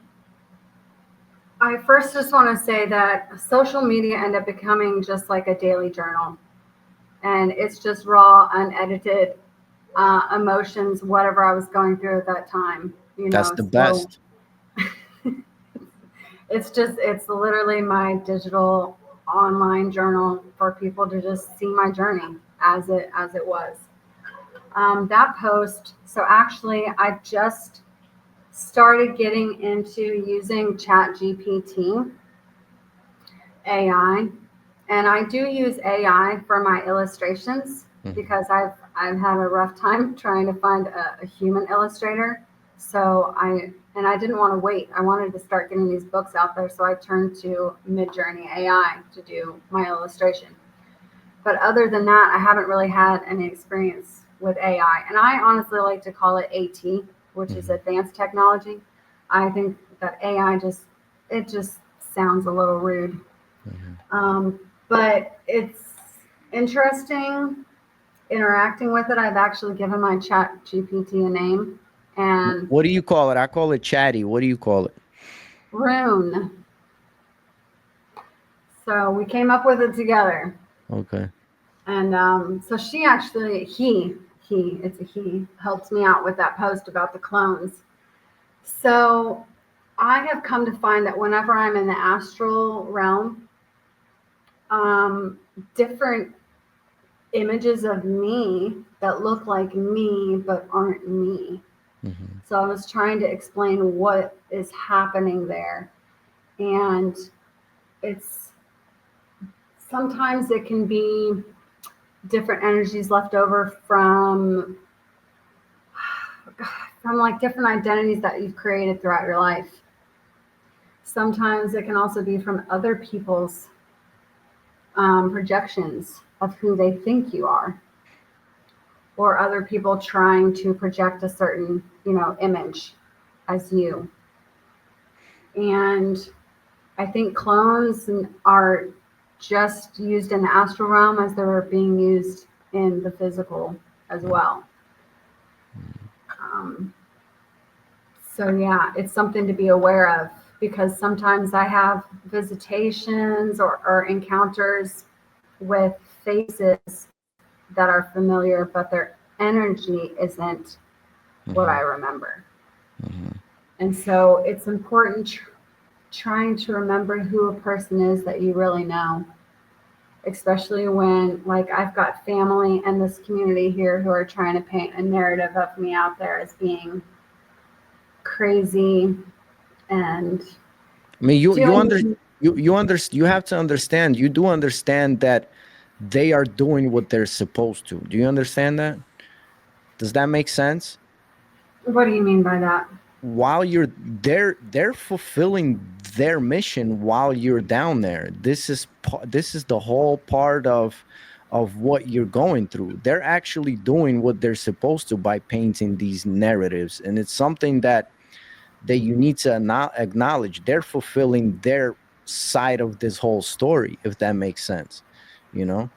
I first just want to say that social media ended up becoming just like a daily journal. And it's just raw, unedited emotions, whatever I was going through at that time. That's the So best. it's literally my digital online journal for people to just see my journey as it was. That post. So actually, I just started getting into using ChatGPT AI, and I do use AI for my illustrations because I've had a rough time trying to find a human illustrator. So I didn't want to wait. I wanted to start getting these books out there, so I turned to Midjourney AI to do my illustration. But other than that, I haven't really had any experience with AI, and I honestly like to call it AT, which is advanced technology. I think that AI just sounds a little rude. But it's interesting interacting with it. I've actually given my chat GPT a name. And what do you call it? I call it Chatty. What do you call it? Rune. So we came up with it together. Okay. And so she actually, it's a he, helps me out with that post about the clones. So I have come to find that whenever I'm in the astral realm, different images of me that look like me but aren't me. So I was trying to explain what is happening there. And it's sometimes it can be different energies left over from like different identities that you've created throughout your life. sometimes it can also be from other people's projections of who they think you are, or other people trying to project a certain, image as you. And I think clones are just used in the astral realm as they're being used in the physical as well. Um, so yeah, it's something to be aware of, because sometimes I have visitations or encounters with faces that are familiar, but their energy isn't what I Mhm, remember. mhm. And so it's important trying to remember who a person is that you really know, especially when, like, I've got family and this community here who are trying to paint a narrative of me out there as being crazy and I mean, doing. you have to understand. You do understand that they are doing what they're supposed to. Do you understand that? Does that make sense? What do you mean by that? While they're fulfilling their mission while you're down there. This is the whole part of what you're going through. They're actually doing what they're supposed to by painting these narratives, and it's something that you need to acknowledge. They're fulfilling their side of this whole story, if that makes sense, you know.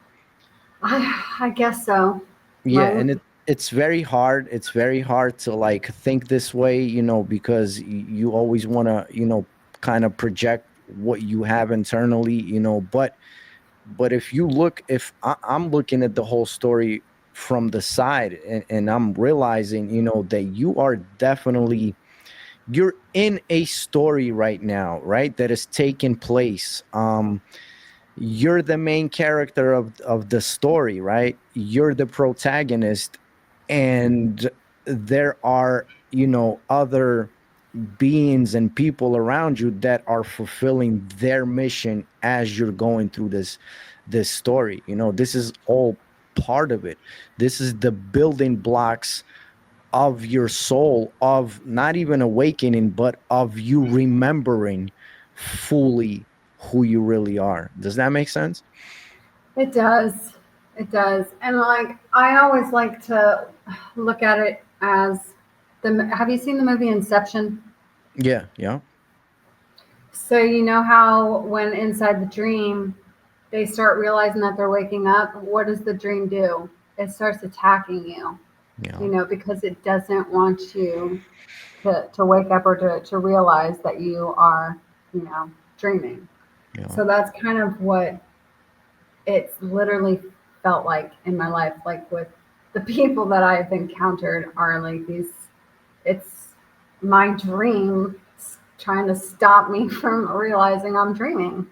I guess so, Yeah, right? and it's very hard. It's very hard to like think this way, because you always want to, kind of project what you have internally, but if I'm looking at the whole story from the side, and I'm realizing, that you are definitely, you're in a story right now, right? That is taking place. You're the main character of the story, right? You're the protagonist, and there are, other beings and people around you that are fulfilling their mission as you're going through this story. This is all part of it. This is the building blocks of your soul, of not even awakening, but of you remembering fully who you really are. Does that make sense? It does. It does. And like, I always like to look at it as have you seen the movie Inception? Yeah, yeah, So you know how when inside the dream they start realizing that they're waking up, what does the dream do? It starts attacking you, yeah, because it doesn't want you to wake up or to realize that you are, dreaming. yeah. So that's kind of what it's literally felt like in my life, like with the people that I've encountered are like these, it's my dream trying to stop me from realizing I'm dreaming.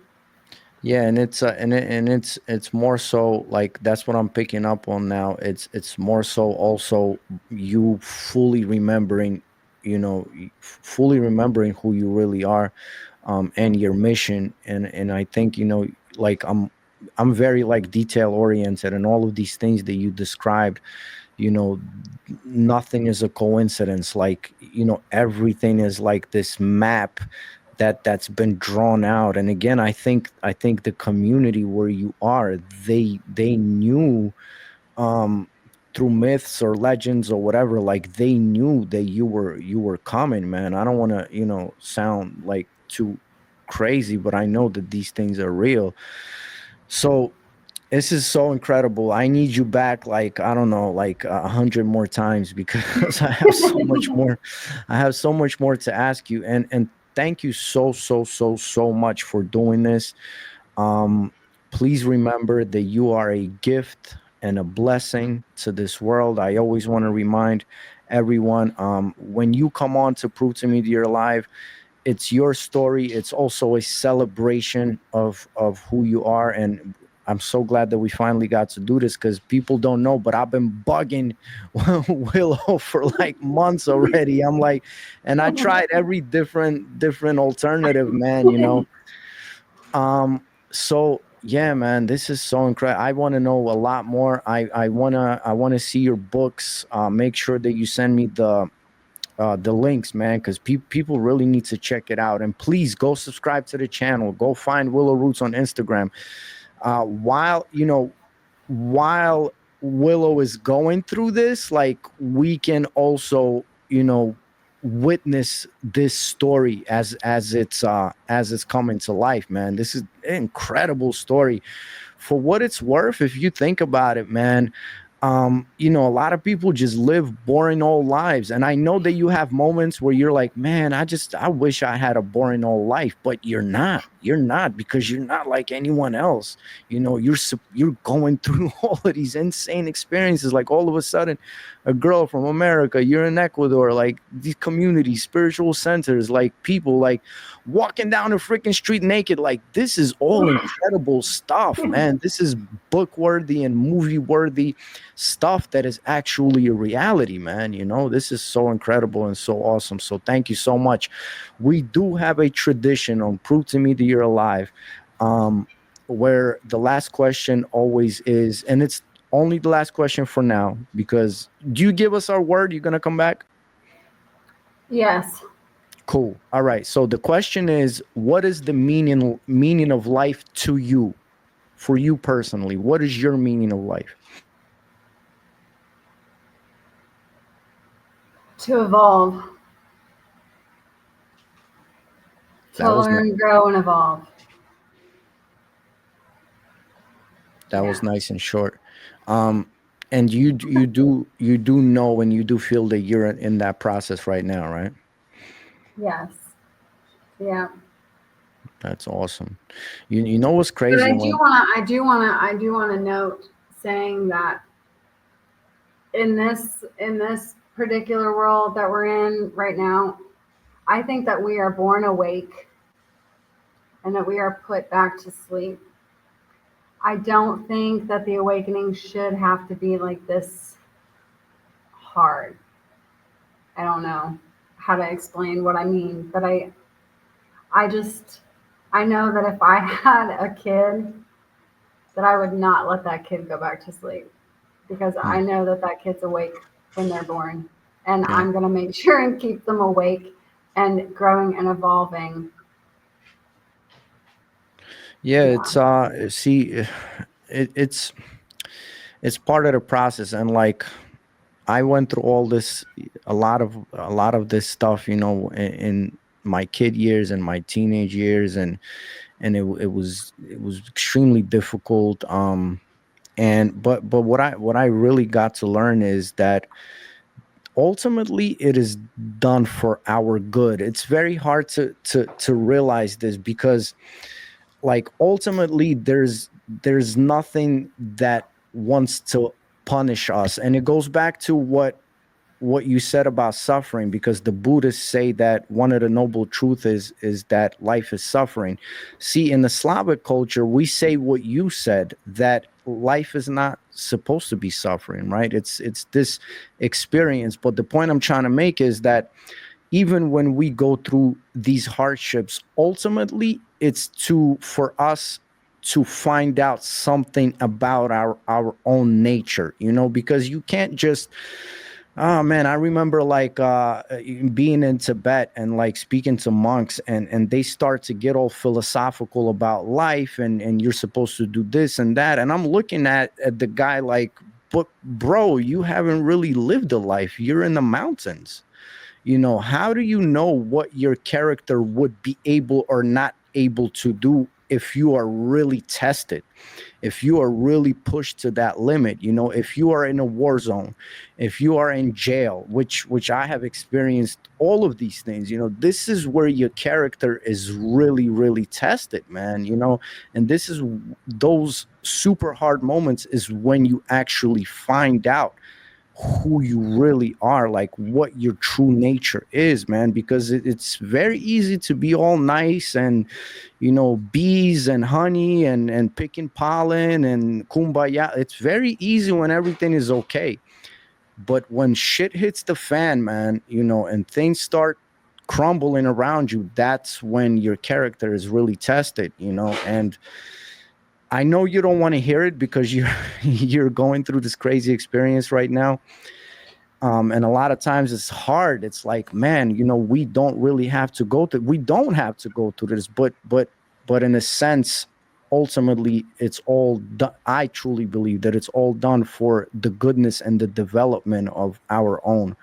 Yeah, and it's more so like that's what I'm picking up on now. It's more so also you fully remembering, fully remembering who you really are, and your mission. And I think, like I'm very like detail oriented, and all of these things that you described, you know nothing is a coincidence. Like, everything is like this map that's been drawn out. And again, I think the community where you are, they knew, um through myths or legends or whatever, like they knew that you were coming, man. I don't want to, sound like too crazy, but I know that these things are real. So this is so incredible. I need you back, like, I don't know, like 100 more times, because I have so much more. I have so much more to ask you. And thank you so, so, so, so much for doing this. Um, Please remember that you are a gift and a blessing to this world. I always want to remind everyone, when you come on to Prove to Me that you're alive, it's your story. It's also a celebration of who you are. And I'm so glad that we finally got to do this, because people don't know, but I've been bugging Willow for like months already. I'm like, and I tried every different alternative, man. So yeah, man, this is so incredible. I want to know a lot more. I want to see your books. Make sure that you send me the links, man, because people really need to check it out. And please go subscribe to the channel. Go find Willow Roots on Instagram. While while Willow is going through this, like, we can also, witness this story as it's coming to life, man. This is an incredible story. For what it's worth, if you think about it, man, a lot of people just live boring old lives. And I know that you have moments where you're like, man, I wish I had a boring old life, but you're not, because you're not like anyone else. You're going through all of these insane experiences. Like, all of a sudden, a girl from America, you're in Ecuador, like these communities, spiritual centers, like people like walking down the freaking street naked. Like, this is all incredible stuff, man. This is book worthy and movie worthy stuff that is actually a reality, man. This is so incredible and so awesome. So thank you so much. We do have a tradition on Prove to Me That You're Alive, where the last question always is, and it's only the last question for now, because do you give us our word you're gonna come back? Yes. Cool. All right. So the question is, what is the meaning of life to you? For you personally, what is your meaning of life? To evolve. To learn, grow, and evolve. That was nice and short. And you do know, and you do feel that you're in that process right now, right? Yes. Yeah. That's awesome. You know what's crazy? But I do want to note, saying that in this particular world that we're in right now, I think that we are born awake and that we are put back to sleep. I don't think that the awakening should have to be like this hard. I don't know how to explain what I mean, but I know that if I had a kid, that I would not let that kid go back to sleep, because I know that kid's awake when they're born, and I'm going to make sure and keep them awake and growing and evolving. It's it's part of the process. And like, I went through all this, a lot of this stuff, in my kid years and my teenage years, and it was extremely difficult. But what I really got to learn is that ultimately it is done for our good. It's very hard to realize this, because, like, ultimately there's nothing that wants to punish us. And it goes back to what you said about suffering, because the Buddhists say that one of the noble truths is that life is suffering. See, in the Slavic culture, we say what you said, that life is not supposed to be suffering, right? It's this experience. But the point I'm trying to make is that even when we go through these hardships, ultimately it's for us to find out something about our own nature, because you can't just, oh man, I remember, like, being in Tibet and like speaking to monks, and they start to get all philosophical about life, and you're supposed to do this and that, and I'm looking at the guy like, but bro, you haven't really lived a life. You're in the mountains. How do you know what your character would be able or not able to do if you are really tested, if you are really pushed to that limit? If you are in a war zone, if you are in jail, which I have experienced all of these things, this is where your character is really, really tested, man. And this is, those super hard moments is when you actually find out who you really are, like what your true nature is, man. Because it's very easy to be all nice and, bees and honey and picking pollen and kumbaya. It's very easy when everything is okay. But when shit hits the fan, man, and things start crumbling around you, that's when your character is really tested. And I know you don't want to hear it, because you're you're going through this crazy experience right now. And a lot of times it's hard. It's like, man, we don't really have to go through. We don't have to go through this, but in a sense, ultimately, it's all done. I truly believe that it's all done for the goodness and the development of our own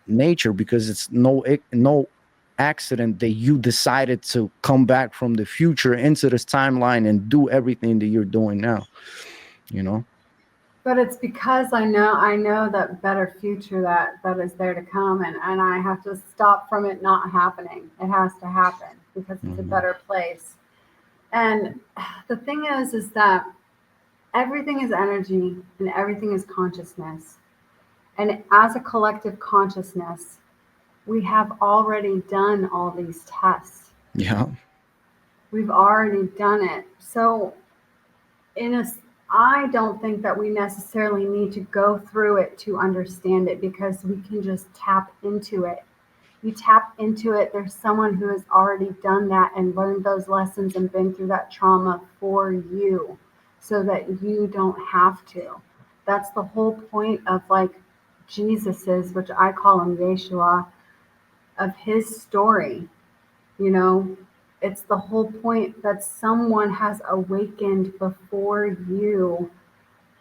nature, because it's no accident that you decided to come back from the future into this timeline and do everything that you're doing now. You know. But it's because I know that better future that is there to come, and I have to stop from it not happening. It has to happen because it's a Hmm. better place. And the thing is that everything is energy and everything is consciousness. And as a collective consciousness, we have already done all these tests. Yeah. We've already done it. So in a I don't think that we necessarily need to go through it to understand it, because we can just tap into it. You tap into it, there's someone who has already done that and learned those lessons and been through that trauma for you, so that you don't have to. That's the whole point of like Jesus's, which I call him Yeshua, of his story. You know, it's the whole point that someone has awakened before you,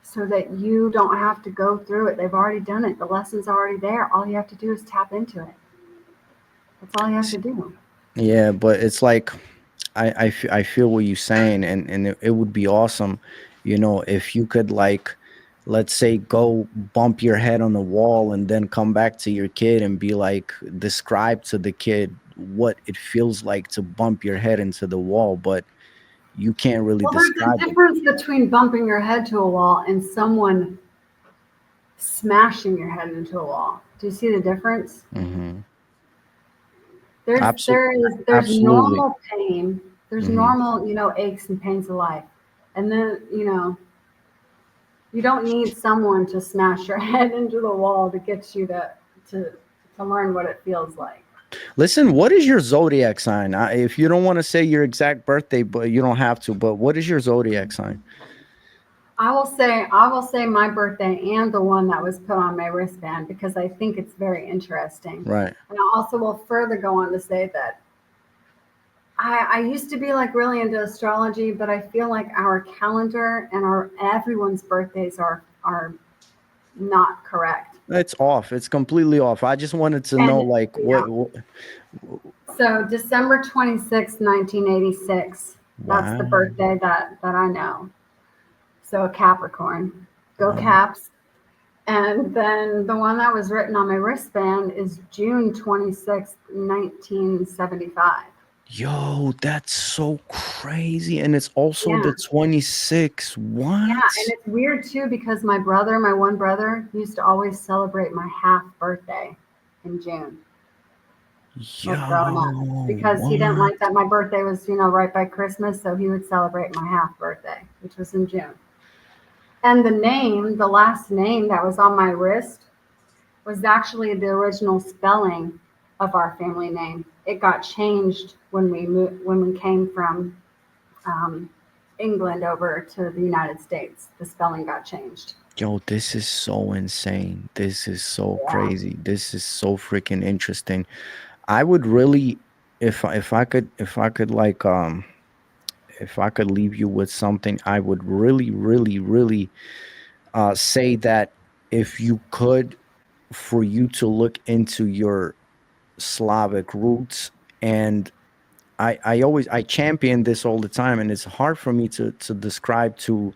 so that you don't have to go through it. They've already done it. The lesson's already there. All you have to do is tap into it. That's all you have to do. Yeah, but it's like I feel what you're saying, and it would be awesome, if you could, like, let's say, go bump your head on the wall and then come back to your kid and be like, describe to the kid what it feels like to bump your head into the wall, but you can't really Well, there's a describe it. difference between bumping your head to a wall and someone smashing your head into a wall. Do you see the difference? Hmm. There's Absolutely, there's absolutely. normal pain. There's Hmm. normal, aches and pains of life. And then, you don't need someone to smash your head into the wall to get you to to learn what it feels like. Listen, what is your zodiac sign? If you don't want to say your exact birthday, but you don't have to, but what is your zodiac sign? I will say my birthday and the one that was put on my wristband, because I think it's very interesting. Right. And I also will further go on to say that I used to be like really into astrology, but I feel like our calendar and our everyone's birthdays are not correct. It's off. It's completely off. I just wanted to know, And like, yeah, what so December 26th, 1986. That's the wow. birthday that I know. So a Capricorn. Go Wow. Caps. And then the one that was written on my wristband is June 26th, 1975. Yo, that's so crazy. And it's also Yeah. the 26. Yeah. What? And it's weird too, because my one brother, used to always celebrate my half birthday in June, like Yo, growing up, because he didn't what? like that my birthday was, right by Christmas. So he would celebrate my half birthday, which was in June. And the last name that was on my wrist, was actually the original spelling of our family name. It got changed when we moved, when we came from um, England over to the United States. The spelling got changed. Yo, this is so insane. This is so Yeah. crazy. This is so freaking interesting. I would really, if I could like if I could leave you with something, I would really, really, really say that if you could, for you to look into your Slavic roots. And I champion this all the time, and it's hard for me to describe to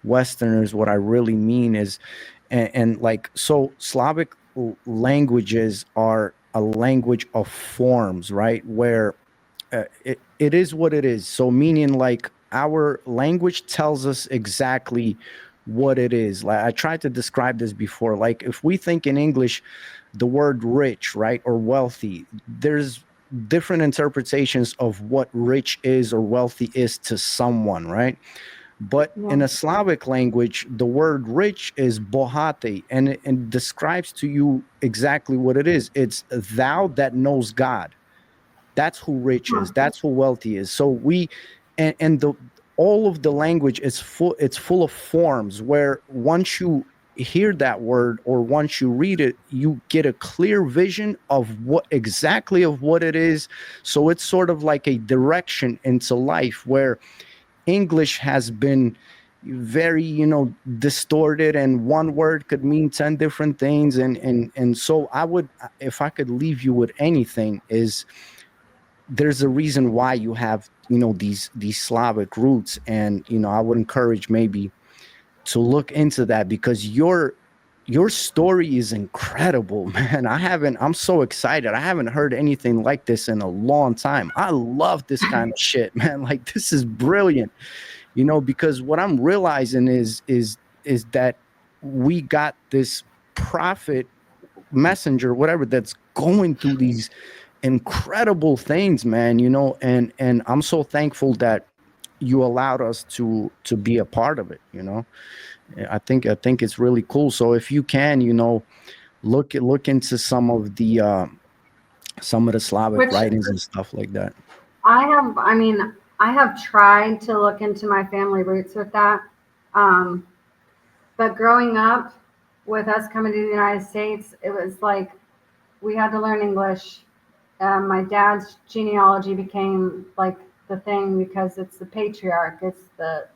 Westerners what I really mean is, and like, so Slavic languages are a language of forms, right? Where it is what it is. So meaning, like, our language tells us exactly what it is. Like, I tried to describe this before. Like, if we think in English, the word rich, right, or wealthy, there's different interpretations of what rich is or wealthy is to someone, right? But Yeah. in a Slavic language, the word rich is bohate, and it describes to you exactly what it is. It's thou that knows God. That's who rich Huh. is. That's who wealthy is. So and the all of the language is full. It's full of forms where once you hear that word or once you read it, you get a clear vision of what exactly of what it is. So it's sort of like a direction into life where English has been very, distorted, and one word could mean 10 different things. And so I would, if I could leave you with anything, is there's a reason why you have, these Slavic roots. And, I would encourage maybe to look into that, because your story is incredible, man. I'm so excited. I haven't heard anything like this in a long time. I love this kind of shit, man. Like, this is brilliant, because what I'm realizing is that we got this prophet, messenger, whatever, that's going through these incredible things, man, and I'm so thankful that you allowed us to be a part of it, I think it's really cool. So if you can, look into some of the Slavic Which writings and stuff like that. I mean, I have tried to look into my family roots with that. Um, but growing up with us coming to the United States, it was like we had to learn English. My dad's genealogy became like the thing because it's the patriarch, it's the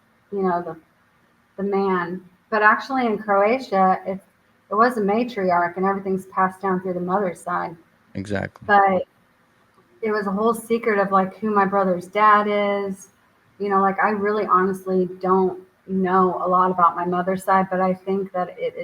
man. But actually, in Croatia, it was a matriarch, and everything's passed down through the mother's side. Exactly. But it was a whole secret of like who my brother's dad is. Like I really honestly don't know a lot about my mother's side, but I think that it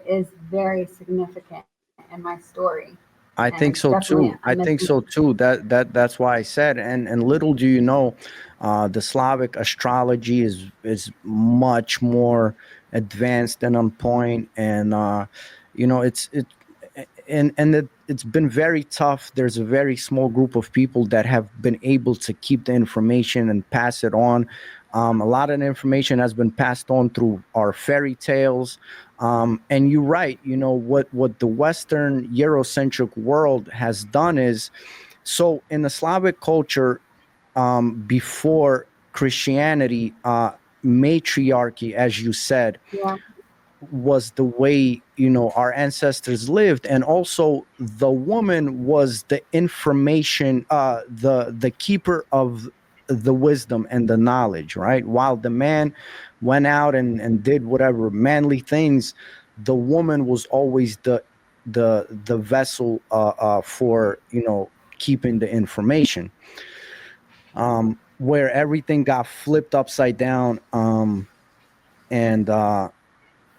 is very significant in my story, I and think it's so definitely too. a I think missing. so too. That's why I said. And little do you know, the Slavic astrology is much more advanced and on point. And it's it's been very tough. There's a very small group of people that have been able to keep the information and pass it on. A lot of the information has been passed on through our fairy tales. And you're right. What the Western Eurocentric world has done is, so in the Slavic culture, before Christianity, matriarchy, as you said, Yeah, was the way our ancestors lived. And also the woman was the information, the keeper of the wisdom and the knowledge, right? While the man went out and did whatever manly things, the woman was always the vessel, for keeping the information. Where everything got flipped upside down, and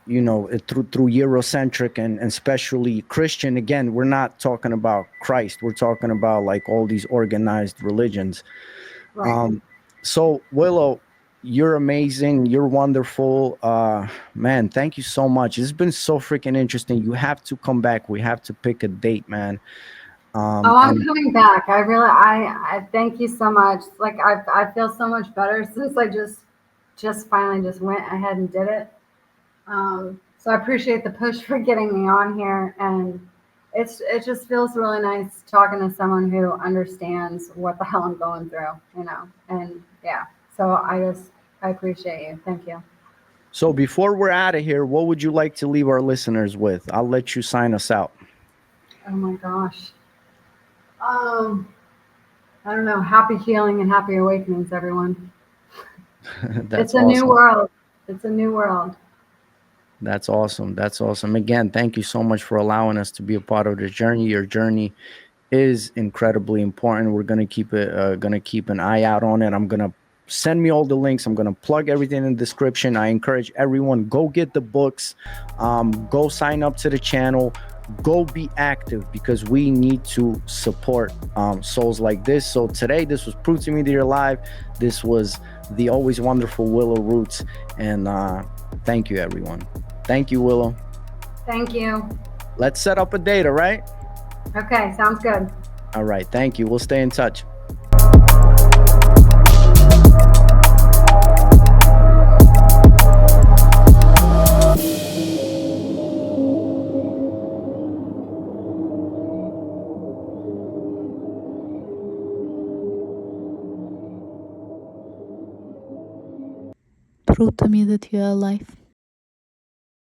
through Eurocentric, and especially Christian. Again, we're not talking about Christ. We're talking about like all these organized religions. right. So Willow, you're amazing. You're wonderful. Man, thank you so much. It's been so freaking interesting. You have to come back. We have to pick a date, man. Oh, I'm And coming back. I thank you so much. Like I feel so much better since I just finally just went ahead and did it. So I appreciate the push for getting me on here, and it just feels really nice talking to someone who understands what the hell I'm going through, and yeah. So I appreciate you. Thank you. so before we're out of here, what would you like to leave our listeners with? I'll let you sign us out. Oh my gosh. Um, I don't know. Happy healing and happy awakenings, everyone. That's It's a new awesome. world. It's a new world. That's awesome. That's awesome. Again, thank you so much for allowing us to be a part of the journey. Your journey is incredibly important. We're gonna keep an eye out on it. I'm gonna send me all the links. I'm gonna plug everything in the description. I encourage everyone, go get the books, go sign up to the channel, go be active, because we need to support souls like this. So today, this was Proof to Me that You're Alive. This was the always wonderful Willow Roots, and thank you, everyone. Thank you, Willow. Thank you. Let's set up a date, all right? Okay, sounds good. All right. Thank you. We'll stay in touch. Prove to me that you are alive.